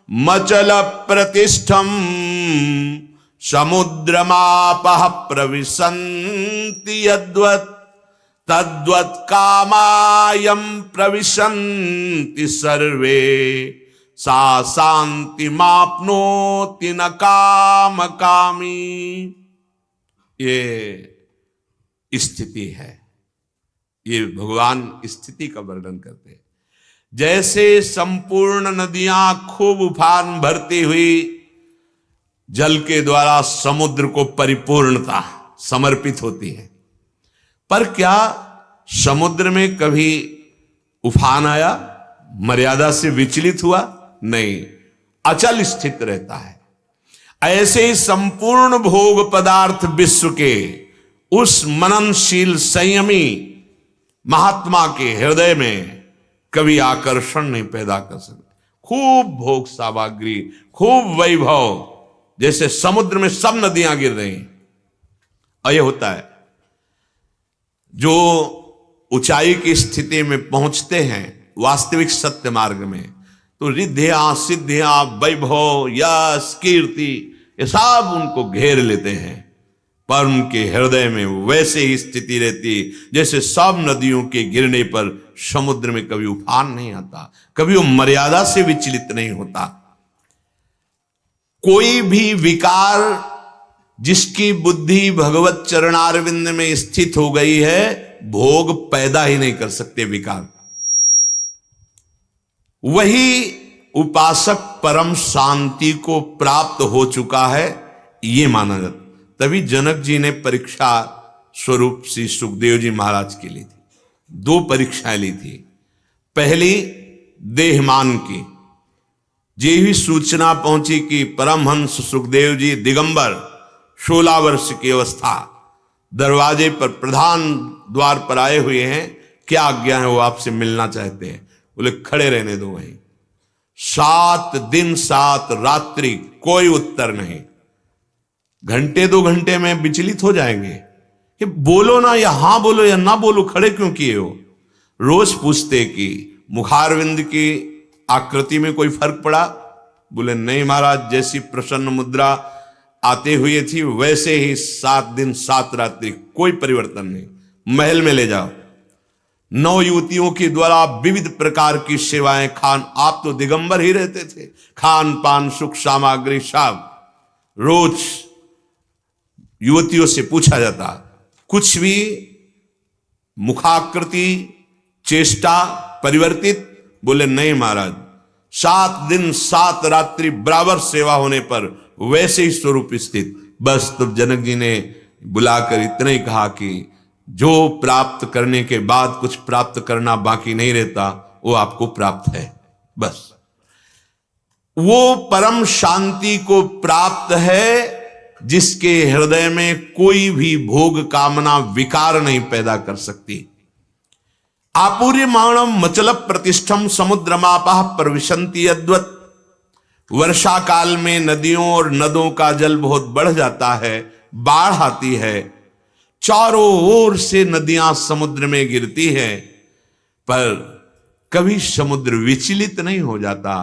मचल प्रतिष्ठम समुद्रमापः प्रविशन्ति यद्वत् तद्वत् कामायम प्रविशन्ति सर्वे सा शांति माप्नोति न काम कामी। ये स्थिति है, ये भगवान स्थिति का वर्णन करते हैं। जैसे संपूर्ण नदियां खूब उफान भरती हुई जल के द्वारा समुद्र को परिपूर्णता समर्पित होती है, पर क्या समुद्र में कभी उफान आया, मर्यादा से विचलित हुआ? नहीं, अचल स्थित रहता है। ऐसे ही संपूर्ण भोग पदार्थ विश्व के उस मननशील संयमी महात्मा के हृदय में कभी आकर्षण नहीं पैदा कर सकते। खूब भोग सामग्री, खूब वैभव, जैसे समुद्र में सब नदियां गिर रही हैं। और यह होता है, जो ऊंचाई की स्थिति में पहुंचते हैं वास्तविक सत्य मार्ग में, तो रिद्धियां, सिद्धियां, वैभव, यश, कीर्ति, ये सब उनको घेर लेते हैं, पर उनके हृदय में वैसे ही स्थिति रहती जैसे सब नदियों के गिरने पर समुद्र में कभी उफान नहीं आता, कभी वो मर्यादा से विचलित नहीं होता। कोई भी विकार जिसकी बुद्धि भगवत चरणारविंद में स्थित हो गई है, भोग पैदा ही नहीं कर सकते विकार। वही उपासक परम शांति को प्राप्त हो चुका है, ये माना जाता। तभी जनक जी ने परीक्षा स्वरूप श्री सुखदेव जी महाराज की ली थी। 2 परीक्षाएं ली थी। पहली देहमान की, ये भी सूचना पहुंची कि परमहंस सुखदेव जी दिगंबर 16 वर्ष की अवस्था दरवाजे पर, प्रधान द्वार पर आए हुए हैं। क्या आज्ञा है? वो आपसे मिलना चाहते हैं। बोले खड़े रहने दो वहीं। 7 दिन 7 रात्रि कोई उत्तर नहीं। घंटे 2 घंटे में विचलित हो जाएंगे कि बोलो ना, या हां बोलो या ना बोलो, खड़े क्यों किए हो? रोज पूछते कि मुखारविंद की आकृति में कोई फर्क पड़ा? बोले नहीं महाराज, जैसी प्रसन्न मुद्रा आते हुए थी वैसे ही 7 दिन 7 रात्रि, कोई परिवर्तन नहीं। महल में ले जाओ, 9 युवतियों के द्वारा विविध प्रकार की सेवाएं, खान, आप तो दिगंबर ही रहते थे, खान पान सुख सामग्री सब। रोज युवतियों से पूछा जाता, कुछ भी मुखाकृति चेष्टा परिवर्तित? बोले नहीं महाराज, 7 दिन 7 रात्रि बराबर सेवा होने पर वैसे ही स्वरूप स्थित। बस तब जनक जी ने बुलाकर इतना ही कहा कि जो प्राप्त करने के बाद कुछ प्राप्त करना बाकी नहीं रहता, वो आपको प्राप्त है। बस वो परम शांति को प्राप्त है जिसके हृदय में कोई भी भोग कामना विकार नहीं पैदा कर सकती। आपूर्यमाणम मचल प्रतिष्ठम समुद्रमापः प्रविशन्ति अद्वत्। वर्षा काल में नदियों और नदों का जल बहुत बढ़ जाता है, बाढ़ आती है, चारों ओर से नदियां समुद्र में गिरती है, पर कभी समुद्र विचलित नहीं हो जाता,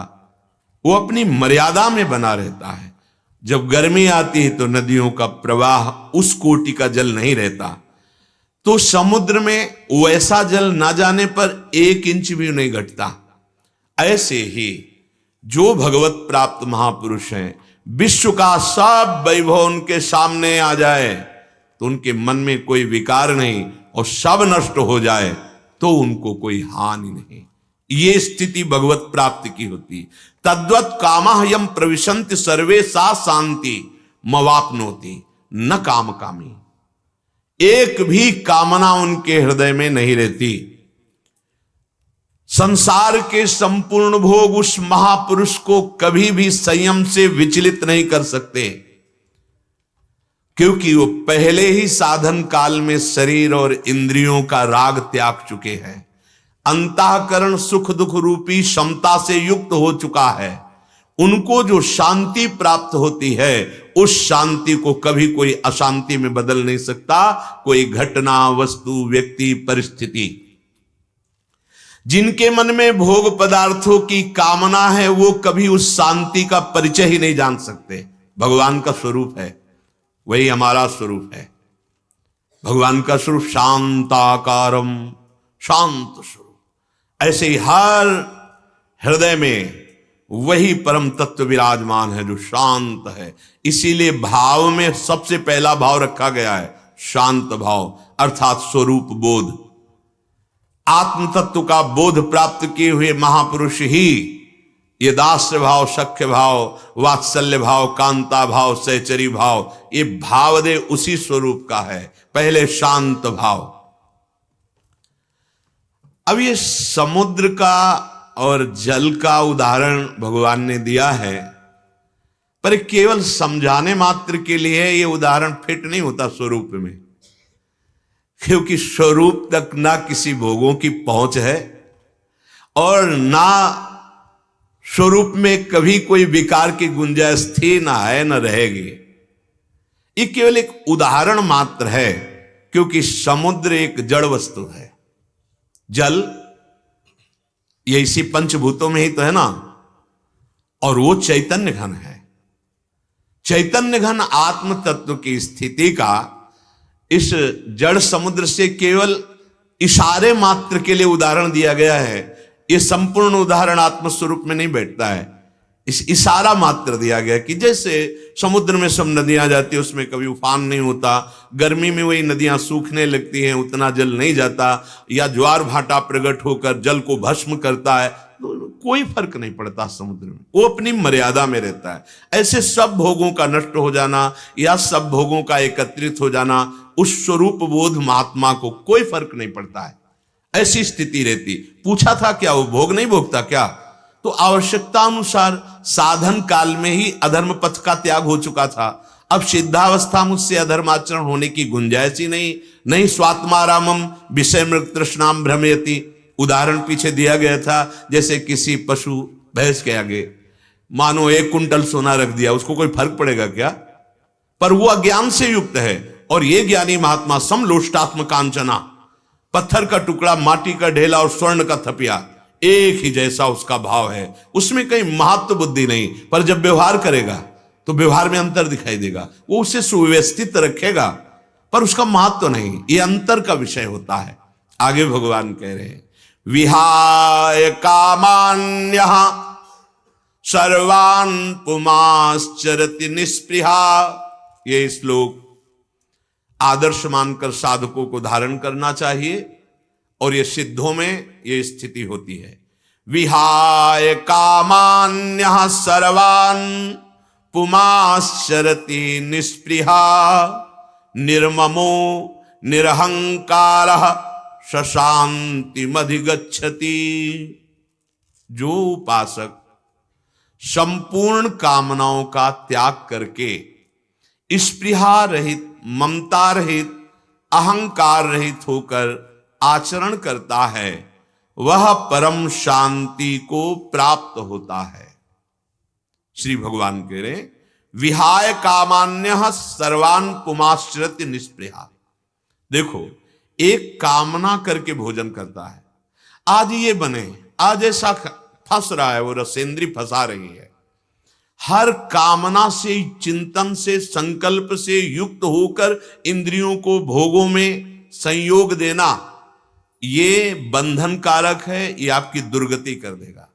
वो अपनी मर्यादा में बना रहता है। जब गर्मी आती है तो नदियों का प्रवाह उस कोटि का जल नहीं रहता, तो समुद्र में वैसा जल ना जाने पर 1 इंच भी नहीं घटता। ऐसे ही जो भगवत प्राप्त महापुरुष हैं, विश्व का सब वैभव उनके सामने आ जाए तो उनके मन में कोई विकार नहीं, और सब नष्ट हो जाए तो उनको कोई हानि नहीं। ये स्थिति भगवत प्राप्ति की होती। तद्वत् कामः यम प्रविशन्ति सर्वे सा शांति मवाप्नोति न काम कामी। एक भी कामना उनके हृदय में नहीं रहती। संसार के संपूर्ण भोग उस महापुरुष को कभी भी संयम से विचलित नहीं कर सकते, क्योंकि वो पहले ही साधन काल में शरीर और इंद्रियों का राग त्याग चुके हैं। अंतःकरण सुख दुख रूपी क्षमता से युक्त हो चुका है। उनको जो शांति प्राप्त होती है, उस शांति को कभी कोई अशांति में बदल नहीं सकता। कोई घटना, वस्तु, व्यक्ति, परिस्थिति। जिनके मन में भोग पदार्थों की कामना है, वो कभी उस शांति का परिचय ही नहीं जान सकते। भगवान का स्वरूप है, वही हमारा स्वरूप है। भगवान का स्वरूप शांताकारम, शांत स्वरूप। ऐसे ही हर हृदय में वही परम तत्व विराजमान है जो शांत है। इसीलिए भाव में सबसे पहला भाव रखा गया है शांत भाव, अर्थात स्वरूप बोध। आत्म तत्व का बोध प्राप्त किए हुए महापुरुष ही ये दास्य भाव, सख्य भाव, वात्सल्य भाव, कांता भाव, सहचरी भाव, ये भाव दे उसी स्वरूप का है। पहले शांत भाव। अब ये समुद्र का और जल का उदाहरण भगवान ने दिया है, पर केवल समझाने मात्र के लिए ये उदाहरण फिट नहीं होता स्वरूप में, क्योंकि स्वरूप तक ना किसी भोगों की पहुंच है और ना स्वरूप में कभी कोई विकार की गुंजाइश थी, ना है, न रहेगी। ये केवल एक उदाहरण मात्र है, क्योंकि समुद्र एक जड़ वस्तु है। जल ये इसी पंचभूतों में ही तो है ना, और वो चैतन्य घन है। चैतन्य घन आत्म तत्व की स्थिति का इस जड़ समुद्र से केवल इशारे मात्र के लिए उदाहरण दिया गया है। ये संपूर्ण उदाहरण आत्मस्वरूप में नहीं बैठता है, इस इशारा मात्र दिया गया कि जैसे समुद्र में सब नदियां जाती है, उसमें कभी उफान नहीं होता, गर्मी में वही नदियां सूखने लगती हैं, उतना जल नहीं जाता, या ज्वार भाटा प्रकट होकर जल को भस्म करता है, तो कोई फर्क नहीं पड़ता समुद्र में, वो अपनी मर्यादा में रहता है। ऐसे सब भोगों का नष्ट हो जाना या सब भोगों का एकत्रित हो जाना, उस स्वरूप बोध महात्मा को कोई फर्क नहीं पड़ता है, ऐसी स्थिति रहती। पूछा था क्या वो भोग नहीं भोगता क्या? तो आवश्यकता अनुसार साधन काल में ही अधर्म पथ का त्याग हो चुका था। अब सिद्धावस्था मुझसे अधर्माचरण होने की गुंजाइश ही नहीं स्वात्मारामम विषय मृग तृष्णाम भ्रमयति। उदाहरण पीछे दिया गया था, जैसे किसी पशु भैंस के आगे मानो 1 कुंटल सोना रख दिया, उसको कोई फर्क पड़ेगा क्या? पर वो अज्ञान से युक्त है, और ये ज्ञानी महात्मा समलोष्टात्म कांचना, पत्थर का टुकड़ा, माटी का ढेला और स्वर्ण का थपिया, एक ही जैसा उसका भाव है, उसमें कहीं महत्व बुद्धि नहीं। पर जब व्यवहार करेगा तो व्यवहार में अंतर दिखाई देगा, वो उसे सुव्यवस्थित रखेगा पर उसका महत्व नहीं, ये अंतर का विषय होता है। आगे भगवान कह रहे हैं, विहाय कामान्यः सर्वान् पुमाश्चरति निस्पृहा। ये श्लोक आदर्श मानकर साधकों को धारण करना चाहिए, और ये सिद्धों में ये स्थिति होती है। विहाय कामान्यः सर्वान् पुमाश्चरति निस्पृहा निर्ममो निरहंकारः शशान्तिमधिगच्छति। जो उपासक संपूर्ण कामनाओं का त्याग करके स्पृहा रहित, ममता रहित, अहंकार रहित होकर आचरण करता है, वह परम शांति को प्राप्त होता है। श्री भगवान कह रहे, विहाय कामान्यः सर्वान् पुमाश्चरति निस्पृहा। देखो, एक कामना करके भोजन करता है, आज ये बने, आज ऐसा फंस रहा है, वो रसेंद्री फंसा रही है। हर कामना से, चिंतन से, संकल्प से युक्त होकर इंद्रियों को भोगों में संयोग देना, ये बंधन कारक है, ये आपकी दुर्गति कर देगा।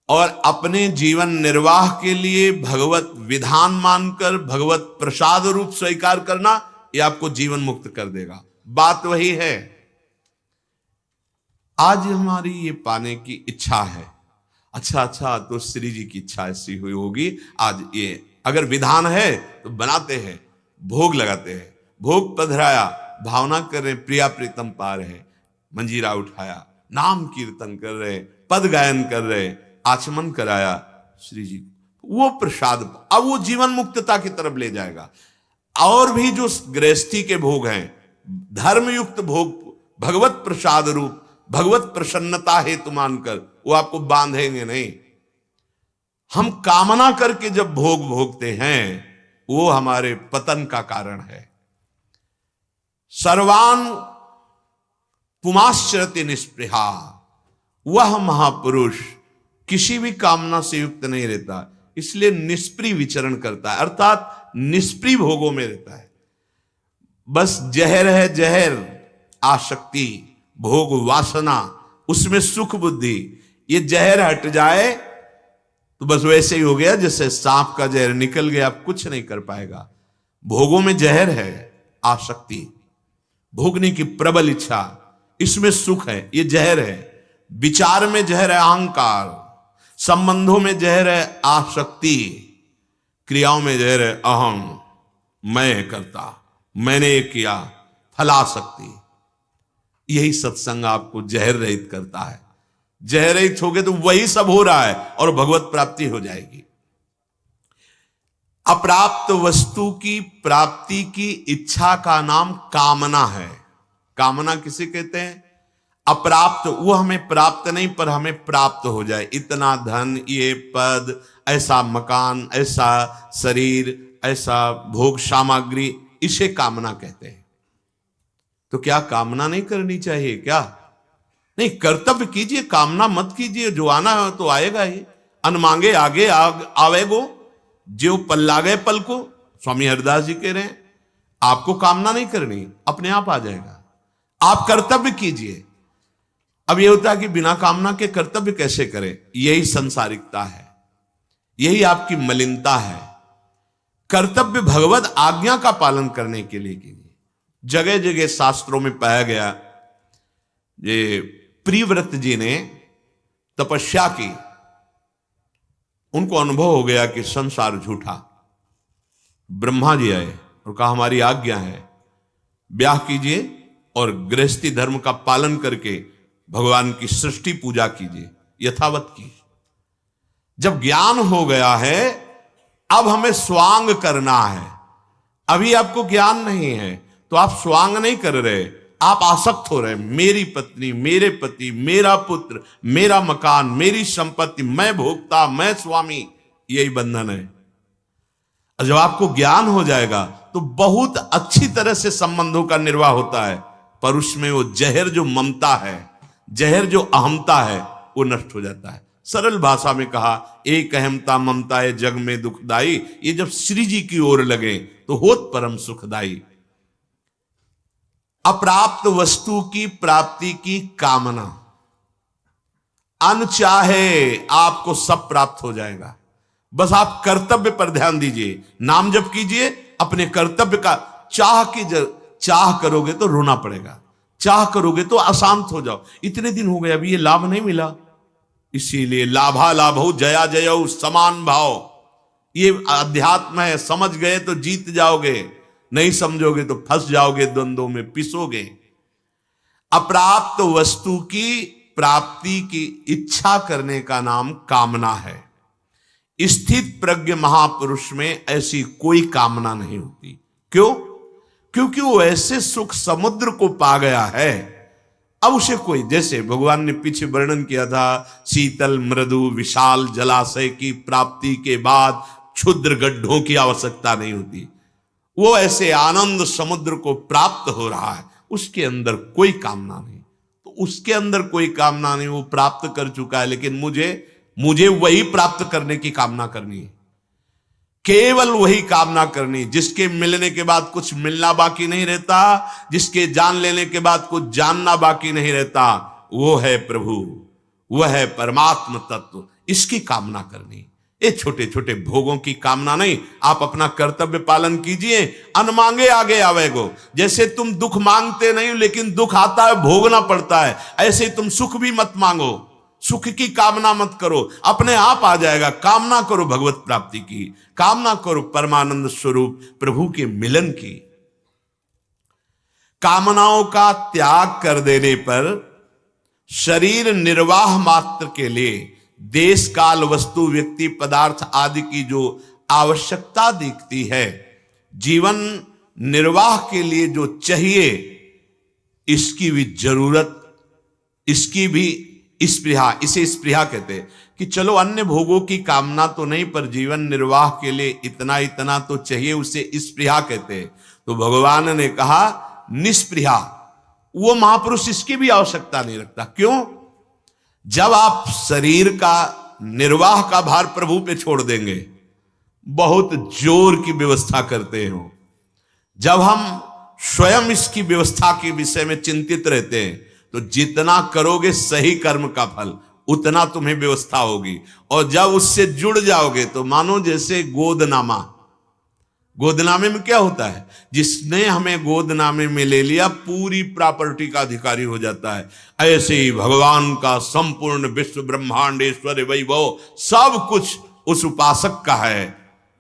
और अपने जीवन निर्वाह के लिए भगवत विधान मानकर भगवत प्रसाद रूप स्वीकार करना, ये आपको जीवन मुक्त कर देगा। बात वही है, आज हमारी ये पाने की इच्छा है, अच्छा तो श्री जी की इच्छा ऐसी हुई होगी, आज ये अगर विधान है तो बनाते हैं, भोग लगाते हैं, भोग पधराया, भावना कर रहे, प्रिया प्रीतम पा रहे, मंजीरा उठाया, नाम कीर्तन कर रहे, पद गायन कर रहे, आचमन कराया श्री जी, वो प्रसाद अब वो जीवन मुक्तता की तरफ ले जाएगा। और भी जो गृहस्थी के भोग हैं, धर्मयुक्त भोग, भगवत प्रसाद रूप, भगवत प्रसन्नता हेतु मानकर, वो आपको बांधेंगे नहीं। हम कामना करके जब भोग भोगते हैं, वो हमारे पतन का कारण है। सर्वान् पुमाश्चरति निस्पृहा, वह महापुरुष किसी भी कामना से युक्त नहीं रहता, इसलिए निष्प्रिय विचरण करता है, अर्थात निष्प्रिय भोगों में रहता है। बस जहर है जहर, आसक्ति, भोग, वासना, उसमें सुख बुद्धि, ये जहर हट जाए तो बस वैसे ही हो गया जैसे सांप का जहर निकल गया, आप कुछ नहीं कर पाएगा। भोगों में जहर है आसक्ति, भोगने की प्रबल इच्छा, इसमें सुख है, ये जहर है। विचार में जहर है अहंकार, संबंधों में जहर है आसक्ति, क्रियाओं में जहर है अहम, मैं करता, मैंने ये किया, फलासक्ति। यही सत्संग आपको जहर रहित करता है। जहर रहित हो गए तो वही सब हो रहा है और भगवत प्राप्ति हो जाएगी। अप्राप्त वस्तु की प्राप्ति की इच्छा का नाम कामना है। कामना किसे कहते हैं? अप्राप्त, वो हमें प्राप्त नहीं पर हमें प्राप्त हो जाए, इतना धन, ये पद, ऐसा मकान, ऐसा शरीर, ऐसा भोग सामग्री, इसे कामना कहते हैं। तो क्या कामना नहीं करनी चाहिए क्या? नहीं, कर्तव्य कीजिए, कामना मत कीजिए। जो आना है तो आएगा ही। अन मांगे आगे आवेगो, जो पल लागे पल को, स्वामी हरिदास जी कह रहे हैं। आपको कामना नहीं करनी, अपने आप आ जाएगा। आप कर्तव्य कीजिए। अब यह होता है कि बिना कामना के कर्तव्य कैसे करें? यही संसारिकता है, यही आपकी मलिनता है। कर्तव्य भगवत आज्ञा का पालन करने के लिए कीजिए। जगह जगह शास्त्रों में पाया गया, ये प्रिव्रत जी ने तपस्या की, उनको अनुभव हो गया कि संसार झूठा। ब्रह्मा जी आए और कहा हमारी आज्ञा है, ब्याह कीजिए और गृहस्थी धर्म का पालन करके भगवान की सृष्टि पूजा कीजिए, यथावत की। जब ज्ञान हो गया है, अब हमें स्वांग करना है। अभी आपको ज्ञान नहीं है तो आप स्वांग नहीं कर रहे, आप आसक्त हो रहे। मेरी पत्नी, मेरे पति, मेरा पुत्र, मेरा मकान, मेरी संपत्ति, मैं भोक्ता, मैं स्वामी, यही बंधन है। और जब आपको ज्ञान हो जाएगा तो बहुत अच्छी तरह से संबंधों का निर्वाह होता है, पर उसमें वो जहर जो ममता है, जहर जो अहमता है, वो नष्ट हो जाता है। सरल भाषा में कहा, एक अहमता ममता है जग में दुखदाई, ये जब श्री जी की ओर लगे तो होत परम सुखदाई। अप्राप्त वस्तु की प्राप्ति की कामना, अनचाहे आपको सब प्राप्त हो जाएगा। बस आप कर्तव्य पर ध्यान दीजिए, नाम जप कीजिए, अपने कर्तव्य का चाह करोगे तो रोना पड़ेगा, चाह करोगे तो अशांत हो जाओ। इतने दिन हो गए अभी ये लाभ नहीं मिला, इसीलिए लाभा लाभो जया जयो समान भाव, ये अध्यात्म है। समझ गए तो जीत जाओगे, नहीं समझोगे तो फंस जाओगे, द्वंद्वों में पिसोगे। अप्राप्त वस्तु की प्राप्ति की इच्छा करने का नाम कामना है। स्थित प्रज्ञ महापुरुष में ऐसी कोई कामना नहीं होती। क्यों? क्योंकि वो ऐसे सुख समुद्र को पा गया है, अब उसे कोई, जैसे भगवान ने पीछे वर्णन किया था, शीतल मृदु विशाल जलाशय की प्राप्ति के बाद क्षुद्र गड्ढों की आवश्यकता नहीं होती। वो ऐसे आनंद समुद्र को प्राप्त हो रहा है, उसके अंदर कोई कामना नहीं। तो उसके अंदर कोई कामना नहीं, वो प्राप्त कर चुका है, लेकिन मुझे वही प्राप्त करने की कामना करनी है, केवल वही कामना करनी, जिसके मिलने के बाद कुछ मिलना बाकी नहीं रहता, जिसके जान लेने के बाद कुछ जानना बाकी नहीं रहता, वो है प्रभु, वो है परमात्म तत्व। इसकी कामना करनी, ये छोटे छोटे भोगों की कामना नहीं। आप अपना कर्तव्य पालन कीजिए, अनमांगे आगे आवेगो। जैसे तुम दुख मांगते नहीं, लेकिन दुख आता है, भोगना पड़ता है, ऐसे ही तुम सुख भी मत मांगो, सुख की कामना मत करो, अपने आप आ जाएगा। कामना करो भगवत प्राप्ति की, कामना करो परमानंद स्वरूप प्रभु के मिलन की। कामनाओं का त्याग कर देने पर शरीर निर्वाह मात्र के लिए देश काल वस्तु व्यक्ति पदार्थ आदि की जो आवश्यकता दिखती है, जीवन निर्वाह के लिए जो चाहिए, इसकी भी जरूरत, इसकी भी स्पृहा, इसे स्पृहा कहते हैं कि चलो अन्य भोगों की कामना तो नहीं, पर जीवन निर्वाह के लिए इतना इतना तो चाहिए, उसे स्पृहा कहते हैं। तो भगवान ने कहा निस्पृहा, वो महापुरुष इसकी भी आवश्यकता नहीं रखता। क्यों? जब आप शरीर का निर्वाह का भार प्रभु पे छोड़ देंगे, बहुत जोर की व्यवस्था करते हो, जब हम स्वयं इसकी व्यवस्था के विषय में चिंतित रहते हैं, तो जितना करोगे सही कर्म का फल उतना तुम्हें व्यवस्था होगी। और जब उससे जुड़ जाओगे तो मानो जैसे गोदनामा, गोदनामे में क्या होता है, जिसने हमें गोदनामे में ले लिया पूरी प्रॉपर्टी का अधिकारी हो जाता है। ऐसे ही भगवान का संपूर्ण विश्व ब्रह्मांडेश्वर वैभव सब कुछ उस उपासक का है,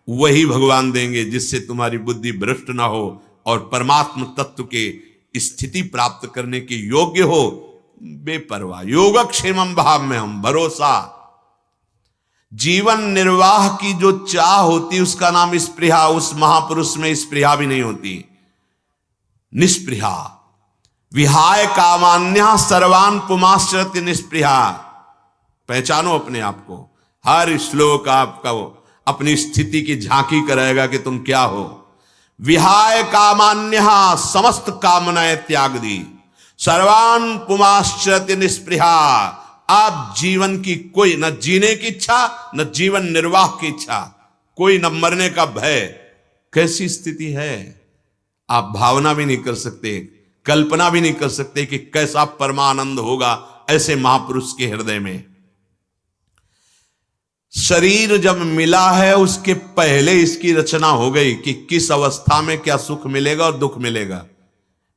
वही भगवान देंगे, जिससे तुम्हारी बुद्धि भ्रष्ट ना हो और परमात्म तत्व के स्थिति प्राप्त करने के योग्य हो। बेपरवाह योगक्षेमम भाव में हम भरोसा, जीवन निर्वाह की जो चाह होती उसका नाम स्पृहा। उस महापुरुष में स्पृहा भी नहीं होती, निस्पृहा। विहाय कामान्या सर्वान पुमाश्रति निस्पृहा। पहचानो अपने आप को, हर श्लोक आपका वो अपनी स्थिति की झांकी कराएगा कि तुम क्या हो। विहाय कामान्य समस्त कामनाएं त्याग दी, सर्वान पुमाश्रति निस्पृहा। आप जीवन की कोई न जीने की इच्छा, न जीवन निर्वाह की इच्छा, कोई न मरने का भय। कैसी स्थिति है, आप भावना भी नहीं कर सकते, कल्पना भी नहीं कर सकते कि कैसा परमानंद होगा ऐसे महापुरुष के हृदय में। शरीर जब मिला है उसके पहले इसकी रचना हो गई कि किस अवस्था में क्या सुख मिलेगा और दुख मिलेगा।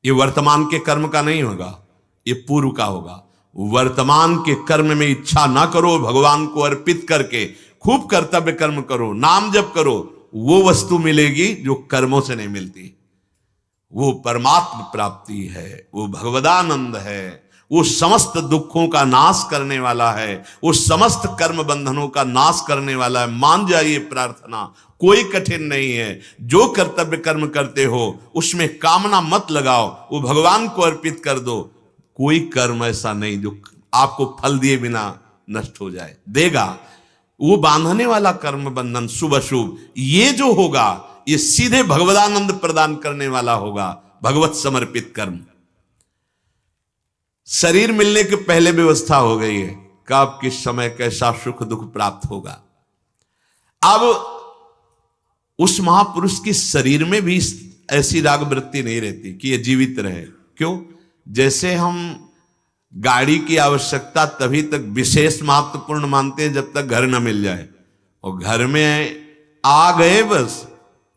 ये वर्तमान के कर्म का नहीं होगा, ये पूर्व का होगा। वर्तमान के कर्म में इच्छा ना करो, भगवान को अर्पित करके खूब कर्तव्य कर्म करो, नाम जप करो, वो वस्तु मिलेगी जो कर्मों से नहीं मिलती। वो परमात्म प्राप्ति है, वो भगवदानंद है, वो समस्त दुखों का नाश करने वाला है, वो समस्त कर्म बंधनों का नाश करने वाला है। मान जाइए, प्रार्थना कोई कठिन नहीं है। जो कर्तव्य कर्म करते हो उसमें कामना मत लगाओ, वो भगवान को अर्पित कर दो। कोई कर्म ऐसा नहीं जो आपको फल दिए बिना नष्ट हो जाए, देगा। वो बांधने वाला कर्म बंधन शुभ अशुभ ये जो होगा, ये सीधे भगवदानंद प्रदान करने वाला होगा, भगवत समर्पित कर्म। शरीर मिलने के पहले व्यवस्था हो गई है, कब किस समय कैसा सुख दुख प्राप्त होगा। अब उस महापुरुष के शरीर में भी ऐसी राग वृत्ति नहीं रहती कि ये जीवित रहे। क्यों? जैसे हम गाड़ी की आवश्यकता तभी तक विशेष महत्वपूर्ण मानते हैं जब तक घर न मिल जाए, और घर में आ गए बस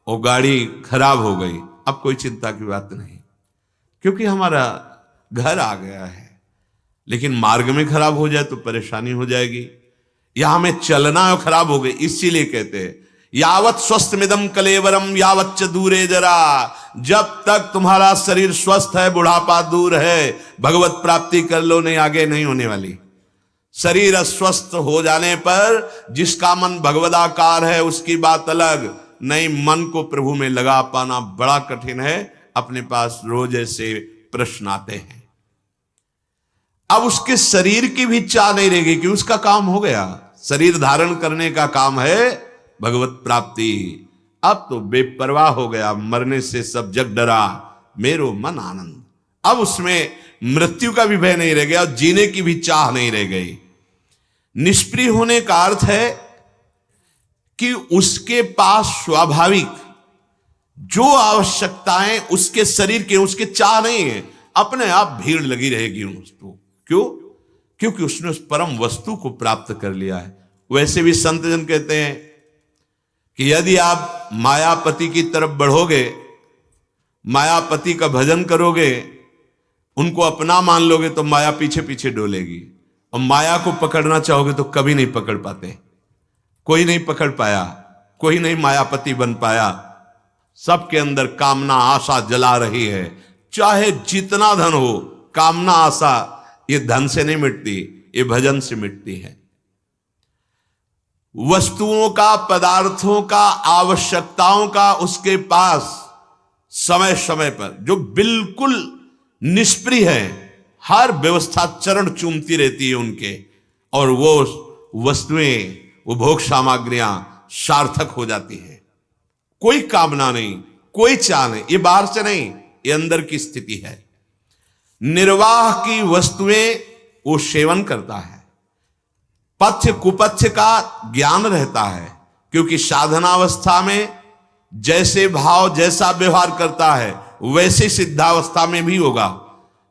वो गाड़ी खराब हो गई, अब कोई चिंता की बात नहीं, क्योंकि हमारा घर आ गया है। लेकिन मार्ग में खराब हो जाए तो परेशानी हो जाएगी, या हमें चलना है खराब हो गई। इसीलिए कहते हैं यावत स्वस्थ मिदम कलेवरम यावच्च दूरे जरा। जब तक तुम्हारा शरीर स्वस्थ है, बुढ़ापा दूर है, भगवत प्राप्ति कर लो, नहीं आगे नहीं होने वाली। शरीर अस्वस्थ हो जाने पर जिसका मन भगवदाकार है उसकी बात अलग, नहीं मन को प्रभु में लगा पाना बड़ा कठिन है। अपने पास रोज ऐसे प्रश्न आते हैं। अब उसके शरीर की भी चाह नहीं रहेगी कि उसका काम हो गया, शरीर धारण करने का काम है भगवत प्राप्ति। अब तो बेपरवाह हो गया, मरने से सब जग डरा मेरो मन आनंद। अब उसमें मृत्यु का भी भय नहीं रह गया और जीने की भी चाह नहीं रह गई। निष्प्रिय होने का अर्थ है कि उसके पास स्वाभाविक जो आवश्यकताएं उसके शरीर के, उसके चाह नहीं है, अपने आप भीड़ लगी रहेगी उसको। क्यों? क्योंकि उसने उस परम वस्तु को प्राप्त कर लिया है। वैसे भी संत जन कहते हैं कि यदि आप मायापति की तरफ बढ़ोगे, मायापति का भजन करोगे, उनको अपना मान लोगे तो माया पीछे पीछे डोलेगी, और माया को पकड़ना चाहोगे तो कभी नहीं पकड़ पाते। कोई नहीं पकड़ पाया, कोई नहीं मायापति बन पाया। सबके अंदर कामना आशा जला रही है, चाहे जितना धन हो, कामना आशा ये धन से नहीं मिटती, ये भजन से मिटती है। वस्तुओं का, पदार्थों का, आवश्यकताओं का उसके पास समय समय पर जो बिल्कुल निष्प्रिय है, हर व्यवस्था चरण चूमती रहती है उनके, और वो वस्तुएं, वो भोग सामग्रियां सार्थक हो जाती है। कोई कामना नहीं, कोई चाह नहीं, ये बाहर से नहीं, ये अंदर की स्थिति है। निर्वाह की वस्तुएं वो सेवन करता है, पथ्य कुपथ्य का ज्ञान रहता है, क्योंकि साधनावस्था में जैसे भाव जैसा व्यवहार करता है वैसे सिद्धावस्था में भी होगा।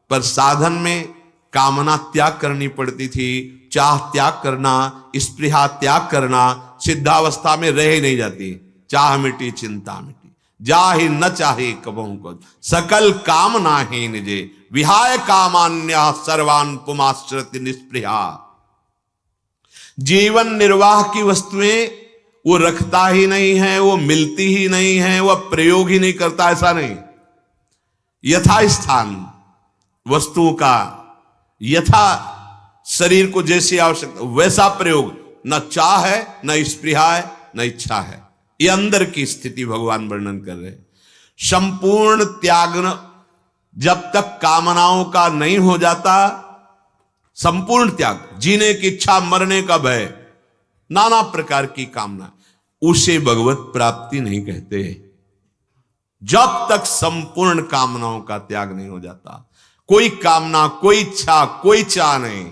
पर साधन में कामना त्याग करनी पड़ती थी, चाह त्याग करना, स्पृहा त्याग करना, सिद्धावस्था में रह नहीं जाती। चाह मिटी चिंता मिटी, जाहि न चाहे कबहु को, सकल कामना ही निजे, विहाय कामान्या सर्वान पुमाश्रित निस्पृहा। जीवन निर्वाह की वस्तुएं वो रखता ही नहीं है, वो मिलती ही नहीं है, वह प्रयोग ही नहीं करता, ऐसा नहीं। यथा स्थान वस्तुओं का, यथा शरीर को जैसी आवश्यकता वैसा प्रयोग, न चाह है, न स्पृहा है, न इच्छा है। ये अंदर की स्थिति भगवान वर्णन कर रहे हैं। संपूर्ण त्याग जब तक कामनाओं का नहीं हो जाता, संपूर्ण त्याग, जीने की इच्छा, मरने का भय, नाना प्रकार की कामना, उसे भगवत प्राप्ति नहीं कहते। जब तक संपूर्ण कामनाओं का त्याग नहीं हो जाता, कोई कामना, कोई इच्छा, कोई चाह नहीं,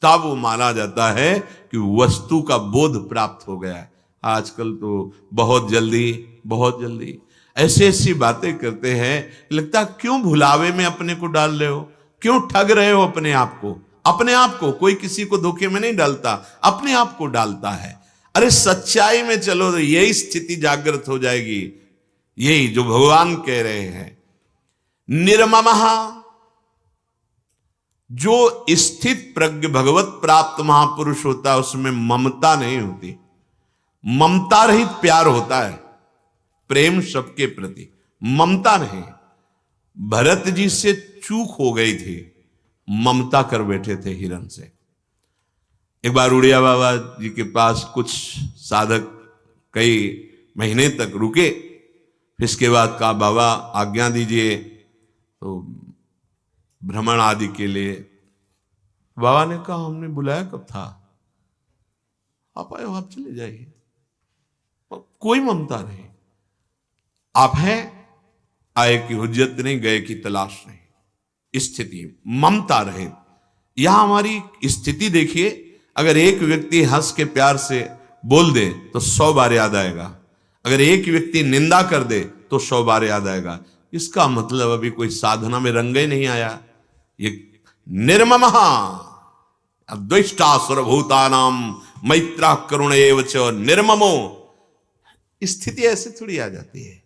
तब वो माना जाता है कि वस्तु का बोध प्राप्त हो गया है। आजकल तो बहुत जल्दी ऐसी ऐसी बातें करते हैं, लगता क्यों भुलावे में अपने को डाल रहे हो, क्यों ठग रहे हो अपने आप को। अपने आप को, कोई किसी को धोखे में नहीं डालता, अपने आप को डालता है। अरे सच्चाई में चलो तो यही स्थिति जागृत हो जाएगी। यही जो भगवान कह रहे हैं, निर्ममः, जो स्थित प्रज्ञ भगवत प्राप्त महापुरुष होता है उसमें ममता नहीं होती, ममता रहित प्यार होता है, प्रेम सबके प्रति, ममता नहीं। भरत जी से चूक हो गई थी, ममता कर बैठे थे हिरण से। एक बार उड़िया बाबा जी के पास कुछ साधक कई महीने तक रुके, इसके बाद कहा बाबा आज्ञा दीजिए तो भ्रमण आदि के लिए। बाबा ने कहा हमने बुलाया कब था, आप आए हो, आप चले जाइए। कोई ममता नहीं, आप हैं, आए की हुज्जत नहीं, गए की तलाश नहीं। स्थिति ममता रहे। यहां हमारी स्थिति देखिए, अगर एक व्यक्ति हंस के प्यार से बोल दे तो 100 बार याद आएगा, अगर एक व्यक्ति निंदा कर दे तो 100 बार याद आएगा। इसका मतलब अभी कोई साधना में रंग ही नहीं आया। ये निर्ममः अद्वेष्टा सर्वभूतानां मैत्रा करुण एव च निर्ममो। स्थिति ऐसे थोड़ी आ जाती है,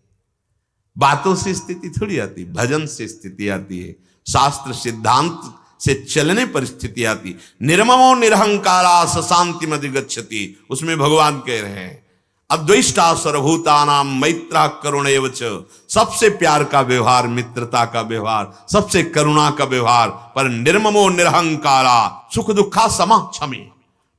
बातों से स्थिति थोड़ी आती, भजन से स्थिति आती है, शास्त्र सिद्धांत से चलने पर स्थिति आती। निर्ममो निरहंकारा सशांति मधिगच्छति, उसमें भगवान कह रहे हैं अद्वेष्टा सर्वभूतानां मैत्रा करुण एव च, सबसे प्यार का व्यवहार, मित्रता का व्यवहार, सबसे करुणा का व्यवहार। पर निर्ममो निरहंकारा सुख दुखा समा क्षमी,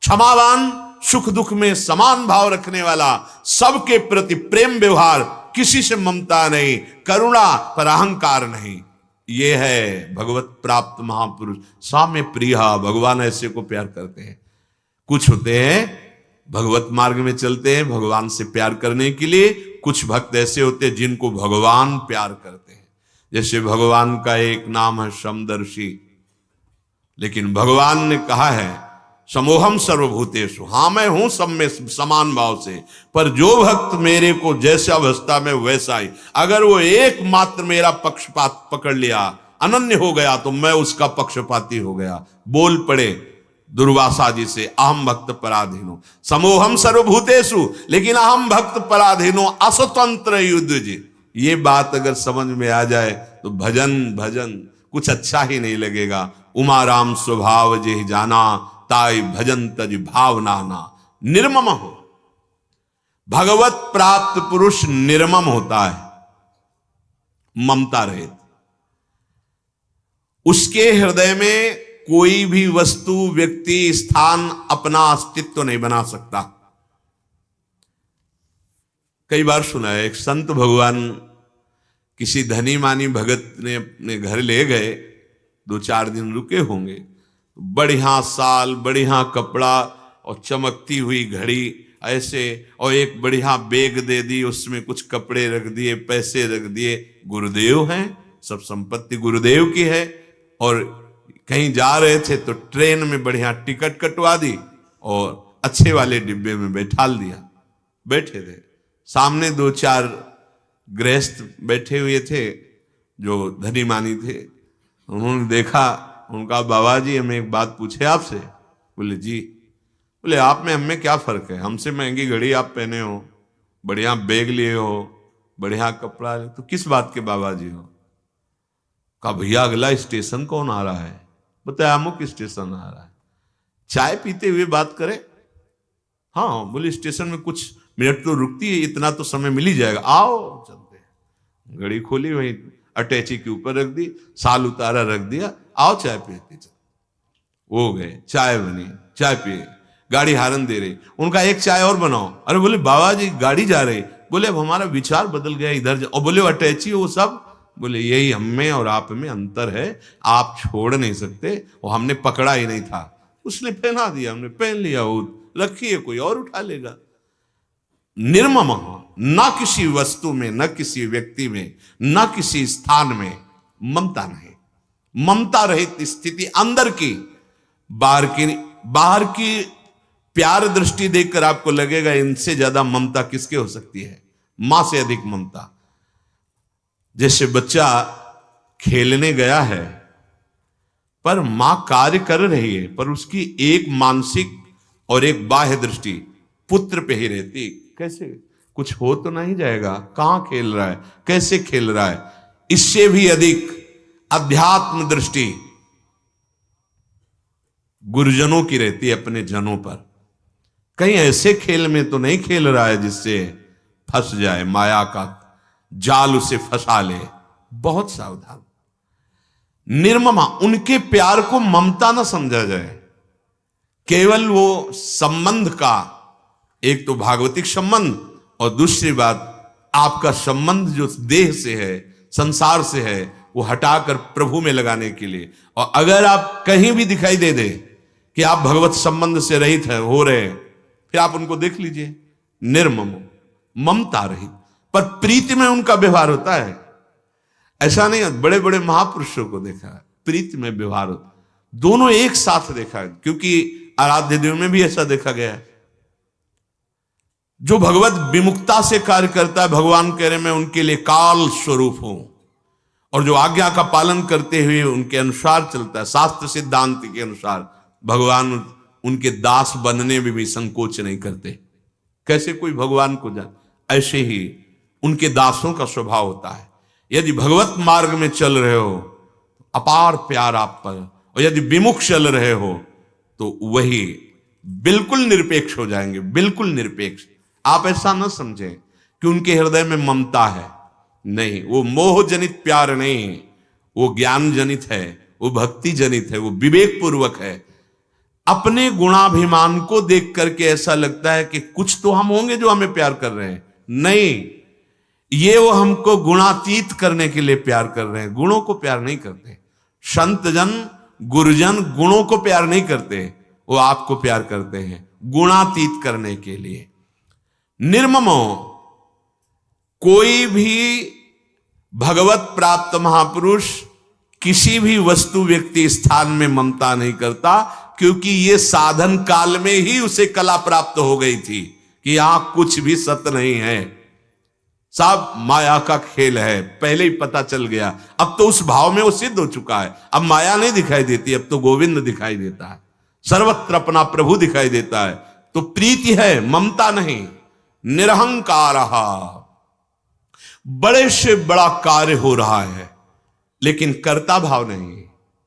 क्षमावान, सुख दुख में समान भाव रखने वाला, सबके प्रति प्रेम व्यवहार, किसी से ममता नहीं, करुणा पर अहंकार नहीं। ये है भगवत प्राप्त महापुरुष। साम्य प्रिया, भगवान ऐसे को प्यार करते हैं। कुछ होते हैं भगवत मार्ग में चलते हैं भगवान से प्यार करने के लिए, कुछ भक्त ऐसे होते हैं जिनको भगवान प्यार करते हैं। जैसे भगवान का एक नाम है समदर्शी, लेकिन भगवान ने कहा है समोहम सर्वभूतेषु, हाँ मैं हूं सब में समान भाव से, पर जो भक्त मेरे को जैसा अवस्था में वैसा ही, अगर वो एकमात्र मेरा पक्षपात पकड़ लिया, अनन्य हो गया, तो मैं उसका पक्षपाती हो गया। बोल पड़े दुर्वासा जी से अहम भक्त पराधीनो, समोहम सर्वभूतेषु, लेकिन अहम भक्त पराधीनो असतंत्र युद्ध जी। ये बात अगर समझ में आ जाए तो भजन कुछ अच्छा ही नहीं लगेगा। उमा राम स्वभाव जे जाना, ताई भजन तज भावनाना। निर्मम हो, भगवत प्राप्त पुरुष निर्मम होता है, ममता रहित। उसके हृदय में कोई भी वस्तु, व्यक्ति, स्थान अपना अस्तित्व नहीं बना सकता। कई बार सुना है, एक संत भगवान किसी धनी मानी भगत ने अपने घर ले गए, 2-4 दिन रुके होंगे, बढ़िया साल, बढ़िया कपड़ा और चमकती हुई घड़ी ऐसे, और एक बढ़िया बैग दे दी, उसमें कुछ कपड़े रख दिए, पैसे रख दिए। गुरुदेव हैं, सब संपत्ति गुरुदेव की है। और कहीं जा रहे थे तो ट्रेन में बढ़िया टिकट कटवा दी और अच्छे वाले डिब्बे में बैठाल दिया। बैठे थे, सामने 2-4 गृहस्थ बैठे हुए थे, जो धनी मानी थे, उन्होंने देखा, उनका बाबा जी हमें एक बात पूछे आपसे। बोले जी। बोले आप में हमें क्या फर्क है, हमसे महंगी घड़ी आप पहने हो, बढ़िया बैग लिए हो, बढ़िया कपड़ा, तो किस बात के बाबा जी हो। कहा भैया अगला स्टेशन कौन आ रहा है, बताया अमुक स्टेशन आ रहा है, चाय पीते हुए बात करें। हाँ बोले स्टेशन में कुछ मिनट तो रुकती है, इतना तो समय मिल ही जाएगा, आओ चलते हैं। घड़ी खोली, वहीं अटैची के ऊपर रख दी, साल उतारा रख दिया, आओ चाय पीते चल। वो गए, चाय बनी, चाय पिए, गाड़ी हारन दे रही, उनका एक चाय और बनाओ। अरे बोले बाबा जी गाड़ी जा रही। बोले अब हमारा विचार बदल गया, इधर और बोले वो अटैची वो सब। बोले यही हम में और आप में अंतर है, आप छोड़ नहीं सकते, वो हमने पकड़ा ही नहीं था, उसने पहना दिया, हमने पहन लिया, वो रखिए कोई और उठा लेगा। निर्मम, न किसी वस्तु में, न किसी व्यक्ति में, न किसी स्थान में ममता नहीं। ममता रहित स्थिति अंदर की, बाहर की प्यार दृष्टि देखकर आपको लगेगा इनसे ज्यादा ममता किसके हो सकती है, मां से अधिक ममता। जैसे बच्चा खेलने गया है पर मां कार्य कर रही है, पर उसकी एक मानसिक और एक बाह्य दृष्टि पुत्र पे ही रहती। कैसे कुछ हो तो नहीं जाएगा, कहां खेल रहा है, कैसे खेल रहा है। इससे भी अधिक अध्यात्म दृष्टि गुरुजनों की रहती है अपने जनों पर। कहीं ऐसे खेल में तो नहीं खेल रहा है जिससे फंस जाए, माया का जाल उसे फंसा ले। बहुत सावधान। निर्ममा, उनके प्यार को ममता ना समझा जाए, केवल वो संबंध का, एक तो भागवतिक संबंध और दूसरी बात आपका संबंध जो देह से है, संसार से है, वो हटाकर प्रभु में लगाने के लिए। और अगर आप कहीं भी दिखाई दे दे कि आप भगवत संबंध से रहित है हो रहे, फिर आप उनको देख लीजिए, निर्मम, ममता रहित। पर प्रीति में उनका व्यवहार होता है। ऐसा नहीं, बड़े बड़े महापुरुषों को देखा है प्रीति में व्यवहार होता, दोनों एक साथ देखा है, क्योंकि आराध्य देव में भी ऐसा देखा गया है। जो भगवत विमुक्ता से कार्य करता है, भगवान कह रहे मैं उनके लिए काल स्वरूप हूं, और जो आज्ञा का पालन करते हुए उनके अनुसार चलता है, शास्त्र सिद्धांत के अनुसार, भगवान उनके दास बनने में भी संकोच नहीं करते। कैसे कोई भगवान को जान, ऐसे ही उनके दासों का स्वभाव होता है। यदि भगवत मार्ग में चल रहे हो अपार प्यार आप पर, और यदि विमुख चल रहे हो तो वही बिल्कुल निरपेक्ष हो जाएंगे, बिल्कुल निरपेक्ष। आप ऐसा न समझें कि उनके हृदय में ममता है, नहीं, वो मोह जनित प्यार नहीं, वो ज्ञान जनित है, वो भक्ति जनित है, वो विवेक पूर्वक है। अपने गुणाभिमान को देख करके ऐसा लगता है कि कुछ तो हम होंगे जो हमें प्यार कर रहे हैं, नहीं, ये वो हमको गुणातीत करने के लिए प्यार कर रहे हैं, गुणों को प्यार नहीं करते। संत जन गुरुजन गुणों को प्यार नहीं करते, वो आपको प्यार करते हैं गुणातीत करने के लिए। निर्ममो, कोई भी भगवत प्राप्त महापुरुष किसी भी वस्तु व्यक्ति स्थान में ममता नहीं करता, क्योंकि ये साधन काल में ही उसे कला प्राप्त हो गई थी कि यहां कुछ भी सत्य नहीं है, सब माया का खेल है, पहले ही पता चल गया। अब तो उस भाव में वो सिद्ध हो चुका है, अब माया नहीं दिखाई देती, अब तो गोविंद दिखाई देता है, सर्वत्र अपना प्रभु दिखाई देता है। तो प्रीति है, ममता नहीं। निरहंकार, बड़े से बड़ा कार्य हो रहा है लेकिन कर्ता भाव नहीं,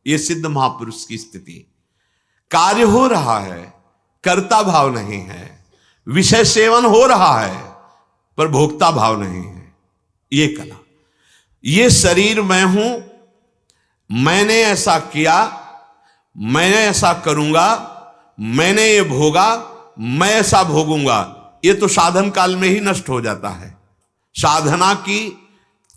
ये सिद्ध महापुरुष की स्थिति। कार्य हो रहा है, कर्ता भाव नहीं है, विषय सेवन हो रहा है पर भोक्ता भाव नहीं है। ये कला, ये शरीर मैं हूं, मैंने ऐसा किया, मैंने ऐसा करूंगा, मैंने ये भोगा, मैं ऐसा भोगूंगा, ये तो साधन काल में ही नष्ट हो जाता है। साधना की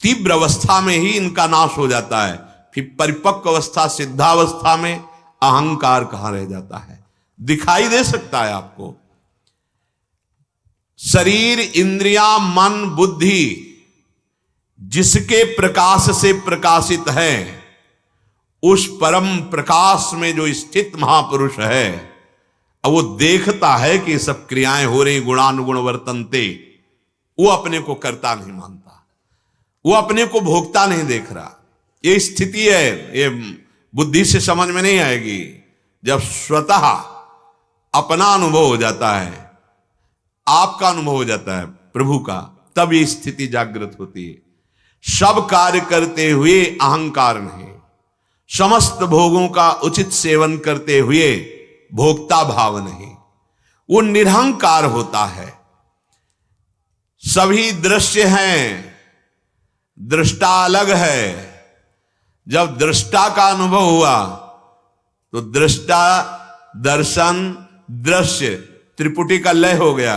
तीव्र अवस्था में ही इनका नाश हो जाता है। फिर परिपक्व अवस्था, सिद्धावस्था में अहंकार कहां रह जाता है। दिखाई दे सकता है आपको, शरीर, इंद्रियां, मन, बुद्धि जिसके प्रकाश से प्रकाशित है, उस परम प्रकाश में जो स्थित महापुरुष है, अब वो देखता है कि सब क्रियाएं हो रही, गुणानुगुण वर्तनते, वो अपने को कर्ता नहीं मानता, वो अपने को भोक्ता नहीं देख रहा, ये स्थिति है, ये बुद्धि से समझ में नहीं आएगी। जब स्वतः अपना अनुभव हो जाता है, आपका अनुभव हो जाता है प्रभु का, तब ये स्थिति जागृत होती है। सब कार्य करते हुए अहंकार नहीं, समस्त भोगों का उचित सेवन करते हुए भोक्ता भाव नहीं, वो निरहंकार होता है। सभी दृश्य हैं, दृष्टा अलग है। जब दृष्टा का अनुभव हुआ तो दृष्टा, दर्शन, दृश्य त्रिपुटी का लय हो गया,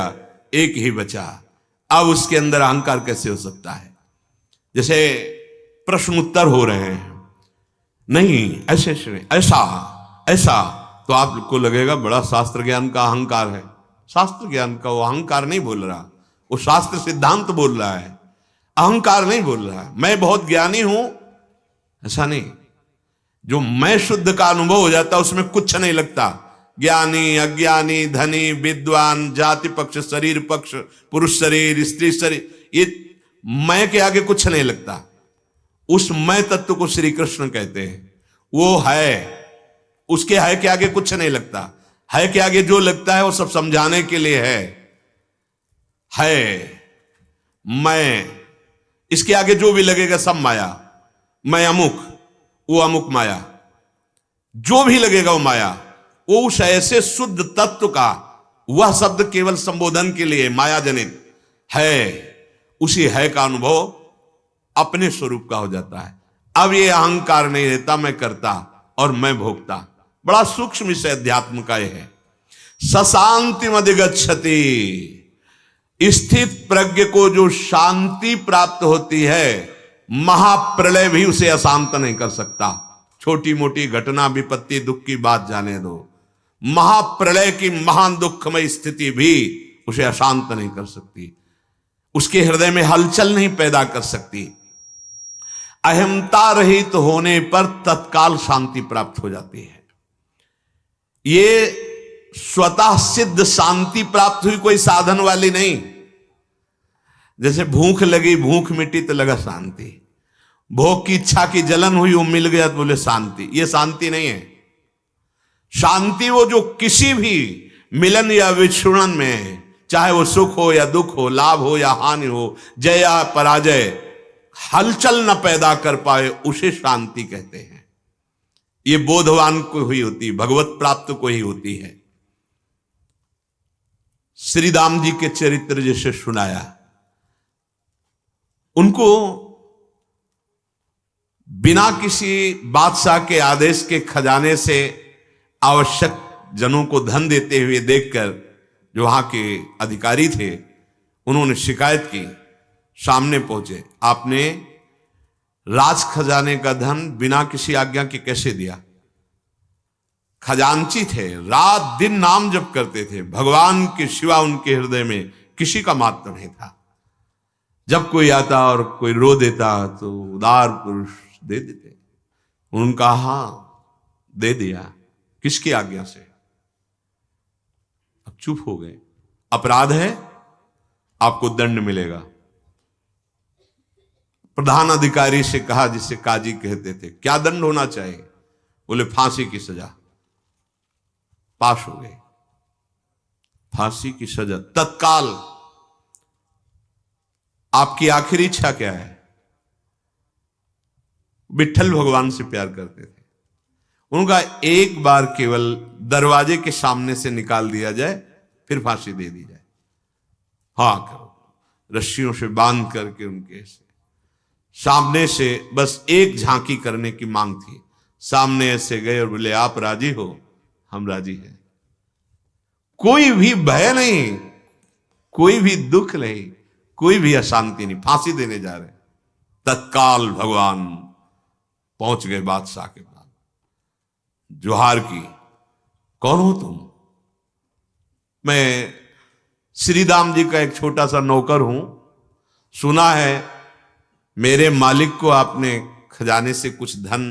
एक ही बचा। अब उसके अंदर अहंकार कैसे हो सकता है? जैसे प्रश्न उत्तर हो रहे हैं, नहीं ऐसे ऐसा ऐसा, तो आपको लगेगा बड़ा शास्त्र ज्ञान का अहंकार है। शास्त्र ज्ञान का वो अहंकार नहीं बोल रहा, वो शास्त्र सिद्धांत बोल रहा है, अहंकार नहीं बोल रहा है। मैं बहुत ज्ञानी हूं, ऐसा नहीं। जो मैं शुद्ध का अनुभव हो जाता उसमें कुछ नहीं लगता। ज्ञानी, अज्ञानी, धनी, विद्वान, जाति पक्ष, शरीर पक्ष, पुरुष शरीर, स्त्री शरीर, ये मैं के आगे कुछ नहीं लगता। उस मैं तत्व को श्री कृष्ण कहते हैं। वो है, उसके है के आगे कुछ नहीं लगता। है के आगे जो लगता है वो सब समझाने के लिए है मैं, इसके आगे जो भी लगेगा सब माया। मैं अमुक, वो अमुक माया, जो भी लगेगा वो माया। वो उस ऐसे शुद्ध तत्व का, वह शब्द केवल संबोधन के लिए माया जनित है, उसी है का अनुभव अपने स्वरूप का हो जाता है। अब ये अहंकार नहीं रहता, मैं करता और मैं भोगता। बड़ा सूक्ष्म विषय अध्यात्म का यह है। सशांति अधिगच्छति, स्थित प्रज्ञ को जो शांति प्राप्त होती है, महाप्रलय भी उसे अशांत नहीं कर सकता। छोटी मोटी घटना, विपत्ति, दुख की बात जाने दो, महाप्रलय की महान दुखमय स्थिति भी उसे अशांत नहीं कर सकती, उसके हृदय में हलचल नहीं पैदा कर सकती। अहमता रहित होने पर तत्काल शांति प्राप्त हो जाती है। ये स्वतः सिद्ध शांति प्राप्त हुई, कोई साधन वाली नहीं। जैसे भूख लगी, भूख मिटी तो लगा शांति। भोग की इच्छा की जलन हुई, वो मिल गया तो बोले शांति। ये शांति नहीं है। शांति वो जो किसी भी मिलन या विछुड़न में, चाहे वो सुख हो या दुख हो, लाभ हो या हानि हो, जय या पराजय, हलचल न पैदा कर पाए, उसे शांति कहते हैं। ये बोधवान को हुई होती, भगवत प्राप्त को ही होती है। श्री राम जी के चरित्र जैसे सुनाया, उनको बिना किसी बादशाह के आदेश के खजाने से आवश्यक जनों को धन देते हुए देखकर जो वहां के अधिकारी थे, उन्होंने शिकायत की। सामने पहुंचे, आपने राज खजाने का धन बिना किसी आज्ञा के कैसे दिया? खजांची थे, रात दिन नाम जप करते थे, भगवान के सिवा उनके हृदय में किसी का मात्र नहीं था। जब कोई आता और कोई रो देता तो उदार पुरुष दे देते। उन्होंने कहा हाँ दे दिया, किसकी आज्ञा से? अब चुप हो गए। अपराध है, आपको दंड मिलेगा। प्रधान अधिकारी से कहा, जिसे काजी कहते थे, क्या दंड होना चाहिए? बोले फांसी की सजा। पास हो गए, फांसी की सजा तत्काल। आपकी आखिरी इच्छा क्या है? विट्ठल भगवान से प्यार करते थे। उनका एक बार केवल दरवाजे के सामने से निकाल दिया जाए, फिर फांसी दे दी जाए। हाँ करो, रस्सियों से बांध करके उनके सामने से बस एक झांकी करने की मांग थी। सामने ऐसे गए और बोले आप राजी हो? हम राजी हैं। कोई भी भय नहीं, कोई भी दुख नहीं, कोई भी अशांति नहीं, फांसी देने जा रहे। तत्काल भगवान पहुंच गए बादशाह के पास, जोहार की, कौन हो तुम? मैं श्री राम जी का एक छोटा सा नौकर हूं। सुना है मेरे मालिक को आपने खजाने से कुछ धन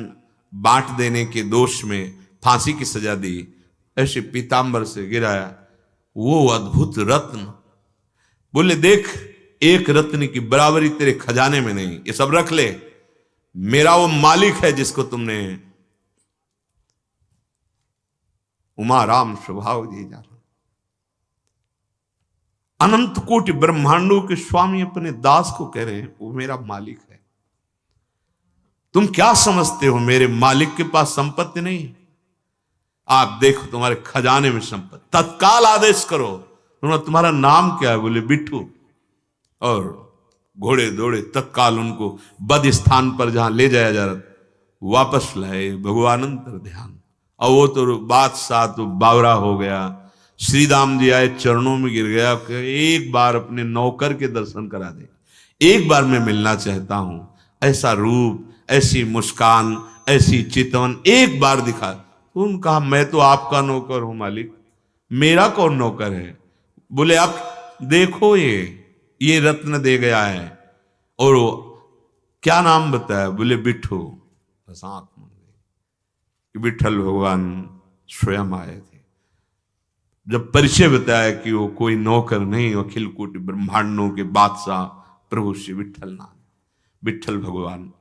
बांट देने के दोष में फांसी की सजा दी। ऐसे पीतांबर से गिराया वो अद्भुत रत्न। बोले देख, एक रत्न की बराबरी तेरे खजाने में नहीं, ये सब रख ले। मेरा वो मालिक है जिसको तुमने उमा राम स्वभाव दिए जाना। अनंत कोटि ब्रह्मांडों के स्वामी अपने दास को कह रहे हैं वो मेरा मालिक है। तुम क्या समझते हो मेरे मालिक के पास संपत्ति नहीं? आप देखो तुम्हारे खजाने में संपत्ति। तत्काल आदेश करो। तुम्हारा नाम क्या है? बोले बिट्ठू। और घोड़े दौड़े तत्काल उनको बद स्थान पर जहां ले जाया जा रहा वापस लाए। भगवान अंतर ध्यान। और वो तो बादशाह तो बावरा हो गया। श्री राम जी आए, चरणों में गिर गया कि एक बार अपने नौकर के दर्शन करा दे, एक बार मैं मिलना चाहता हूं। ऐसा रूप, ऐसी मुस्कान, ऐसी चितवन एक बार दिखा। उन्होंने कहा मैं तो आपका नौकर हूं मालिक, मेरा कौन नौकर है? बोले आप देखो ये रत्न दे गया है। और वो क्या नाम बताया? बोले बिट्ठू। बस आंख मूंद गई। विठल भगवान स्वयं आए थे। जब परिचय बताया कि वो कोई नौकर नहीं, अखिल कोटि ब्रह्मांडों के बादशाह प्रभु श्री विठल नाम, विठल भगवान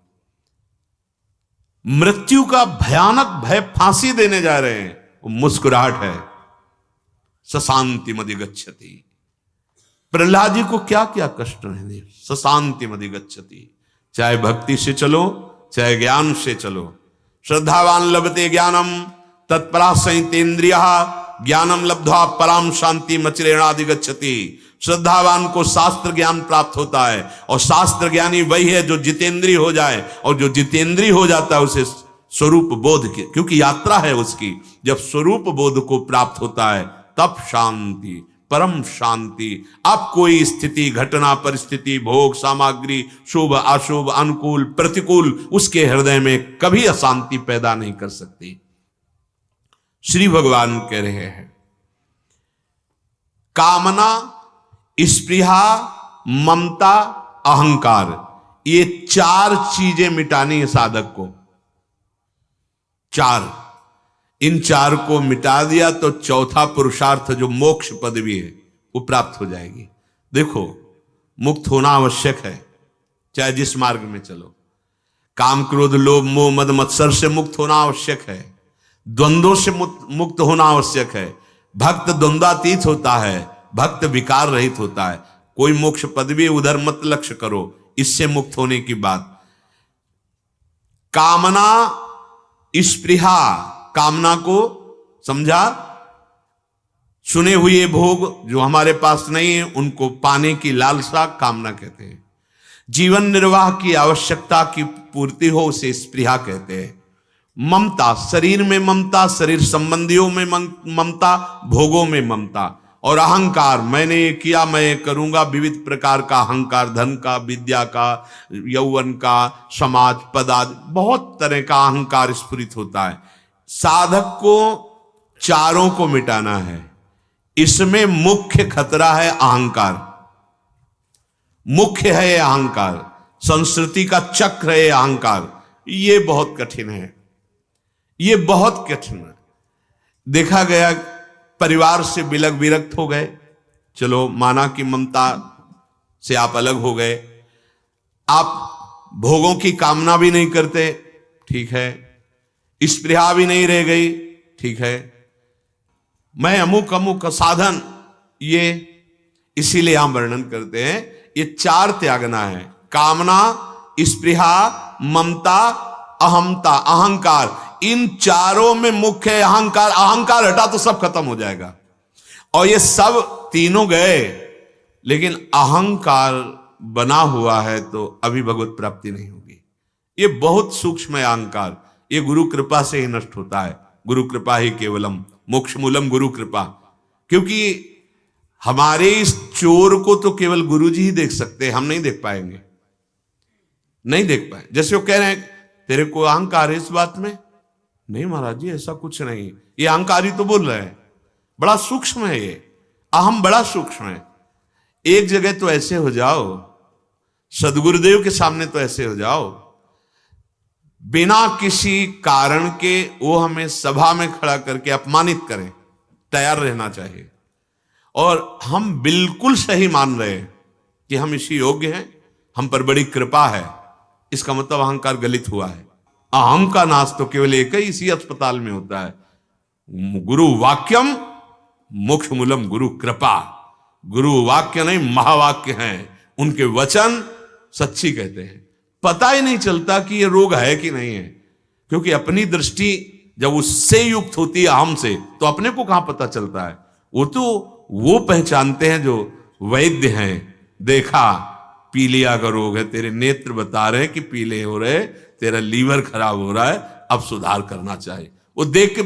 मृत्यु का भयानक भय फांसी देने जा रहे हैं। वो मुस्कुराहट है। सशांति मधिगच्छति। प्रहलाद जी को क्या क्या कष्ट रहने, सशांति मधिगच्छति। चाहे भक्ति से चलो, चाहे ज्ञान से चलो। श्रद्धावान लभते ज्ञानम तत्परा संयतेन्द्रिय ज्ञानम लब्ध्वा पराम शांति मचिरेणाधिगच्छति। श्रद्धावान को शास्त्र ज्ञान प्राप्त होता है और शास्त्र ज्ञानी वही है जो जितेंद्रिय हो जाए, और जो जितेंद्रिय हो जाता है उसे स्वरूप बोध की, क्योंकि यात्रा है उसकी, जब स्वरूप बोध को प्राप्त होता है तब शांति, परम शांति। अब कोई स्थिति, घटना, परिस्थिति, भोग, सामग्री, शुभ अशुभ, अनुकूल प्रतिकूल उसके हृदय में कभी अशांति पैदा नहीं कर सकती। श्री भगवान कह रहे हैं कामना, स्पृहा, ममता, अहंकार, ये चार चीजें मिटानी है साधक को। चार, इन चार को मिटा दिया तो चौथा पुरुषार्थ जो मोक्ष पदवी है वो प्राप्त हो जाएगी। देखो मुक्त होना आवश्यक है, चाहे जिस मार्ग में चलो। काम, क्रोध, लोभ, मोह, मद, मत्सर से मुक्त होना आवश्यक है। द्वंद्वों से मुक्त होना आवश्यक है। भक्त द्वंद्वातीत होता है, भक्त विकार रहित होता है। कोई मोक्ष पदवी उधर मत लक्ष्य करो, इससे मुक्त होने की बात। कामना, स्पृहा, कामना को समझा, सुने हुए भोग जो हमारे पास नहीं है उनको पाने की लालसा कामना कहते हैं। जीवन निर्वाह की आवश्यकता की पूर्ति हो उसे स्पृहा कहते हैं। ममता, शरीर में ममता, शरीर संबंधियों में ममता, भोगों में ममता। और अहंकार, मैंने ये किया, मैं ये करूंगा, विविध प्रकार का अहंकार, धन का, विद्या का, यौवन का, समाज, पद आदि बहुत तरह का अहंकार स्फुरित होता है। साधक को चारों को मिटाना है। इसमें मुख्य खतरा है अहंकार, मुख्य है अहंकार, संस्कृति का चक्र है अहंकार। ये बहुत कठिन है, ये बहुत कठिन है। देखा गया परिवार से विरक्त हो गए, चलो माना कि ममता से आप अलग हो गए, आप भोगों की कामना भी नहीं करते, ठीक है, स्पृहा भी नहीं रह गई, ठीक है, मैं अमुक अमुक साधन, ये इसीलिए हम वर्णन करते हैं ये चार त्यागना है। कामना, स्पृहा, ममता, अहमता, अहंकार। इन चारों में मुख्य है अहंकार। अहंकार हटा तो सब खत्म हो जाएगा। और ये सब तीनों गए, लेकिन अहंकार बना हुआ है तो अभी भगवत प्राप्ति नहीं होगी। ये बहुत सूक्ष्म है अहंकार। ये गुरु कृपा से ही नष्ट होता है। गुरु कृपा ही केवलम मोक्ष मूलम, गुरु कृपा। क्योंकि हमारे इस चोर को तो केवल गुरु जी ही देख सकते हैं, हम नहीं देख पाएंगे, नहीं देख पाए। जैसे वो कह रहे हैं तेरे को अहंकार है इस बात में, नहीं महाराज जी ऐसा कुछ नहीं, ये अहंकारी तो बोल रहे हैं। बड़ा सूक्ष्म है ये अहम, बड़ा सूक्ष्म है। एक जगह तो ऐसे हो जाओ, सदगुरुदेव के सामने तो ऐसे हो जाओ, बिना किसी कारण के वो हमें सभा में खड़ा करके अपमानित करें, तैयार रहना चाहिए। और हम बिल्कुल सही मान रहे हैं कि हम इसी योग्य हैं, हम पर बड़ी कृपा है, इसका मतलब अहंकार गलित हुआ है। अहम का नाश तो केवल एक ही इसी अस्पताल में होता है। गुरु वाक्यम मोक्ष मूलम, गुरु कृपा। गुरु वाक्य नहीं महावाक्य हैं, उनके वचन सच्ची कहते हैं। पता ही नहीं चलता कि ये रोग है कि नहीं है, क्योंकि अपनी दृष्टि जब उससे युक्त होती है अहम से, तो अपने को कहां पता चलता है। वो तो वो पहचानते हैं जो वैद्य हैं। देखा पीलिया का रोग है, तेरे नेत्र बता रहे हैं कि पीले हो रहे, तेरा लीवर खराब हो रहा है, अब सुधार करना चाहिए। वो देख के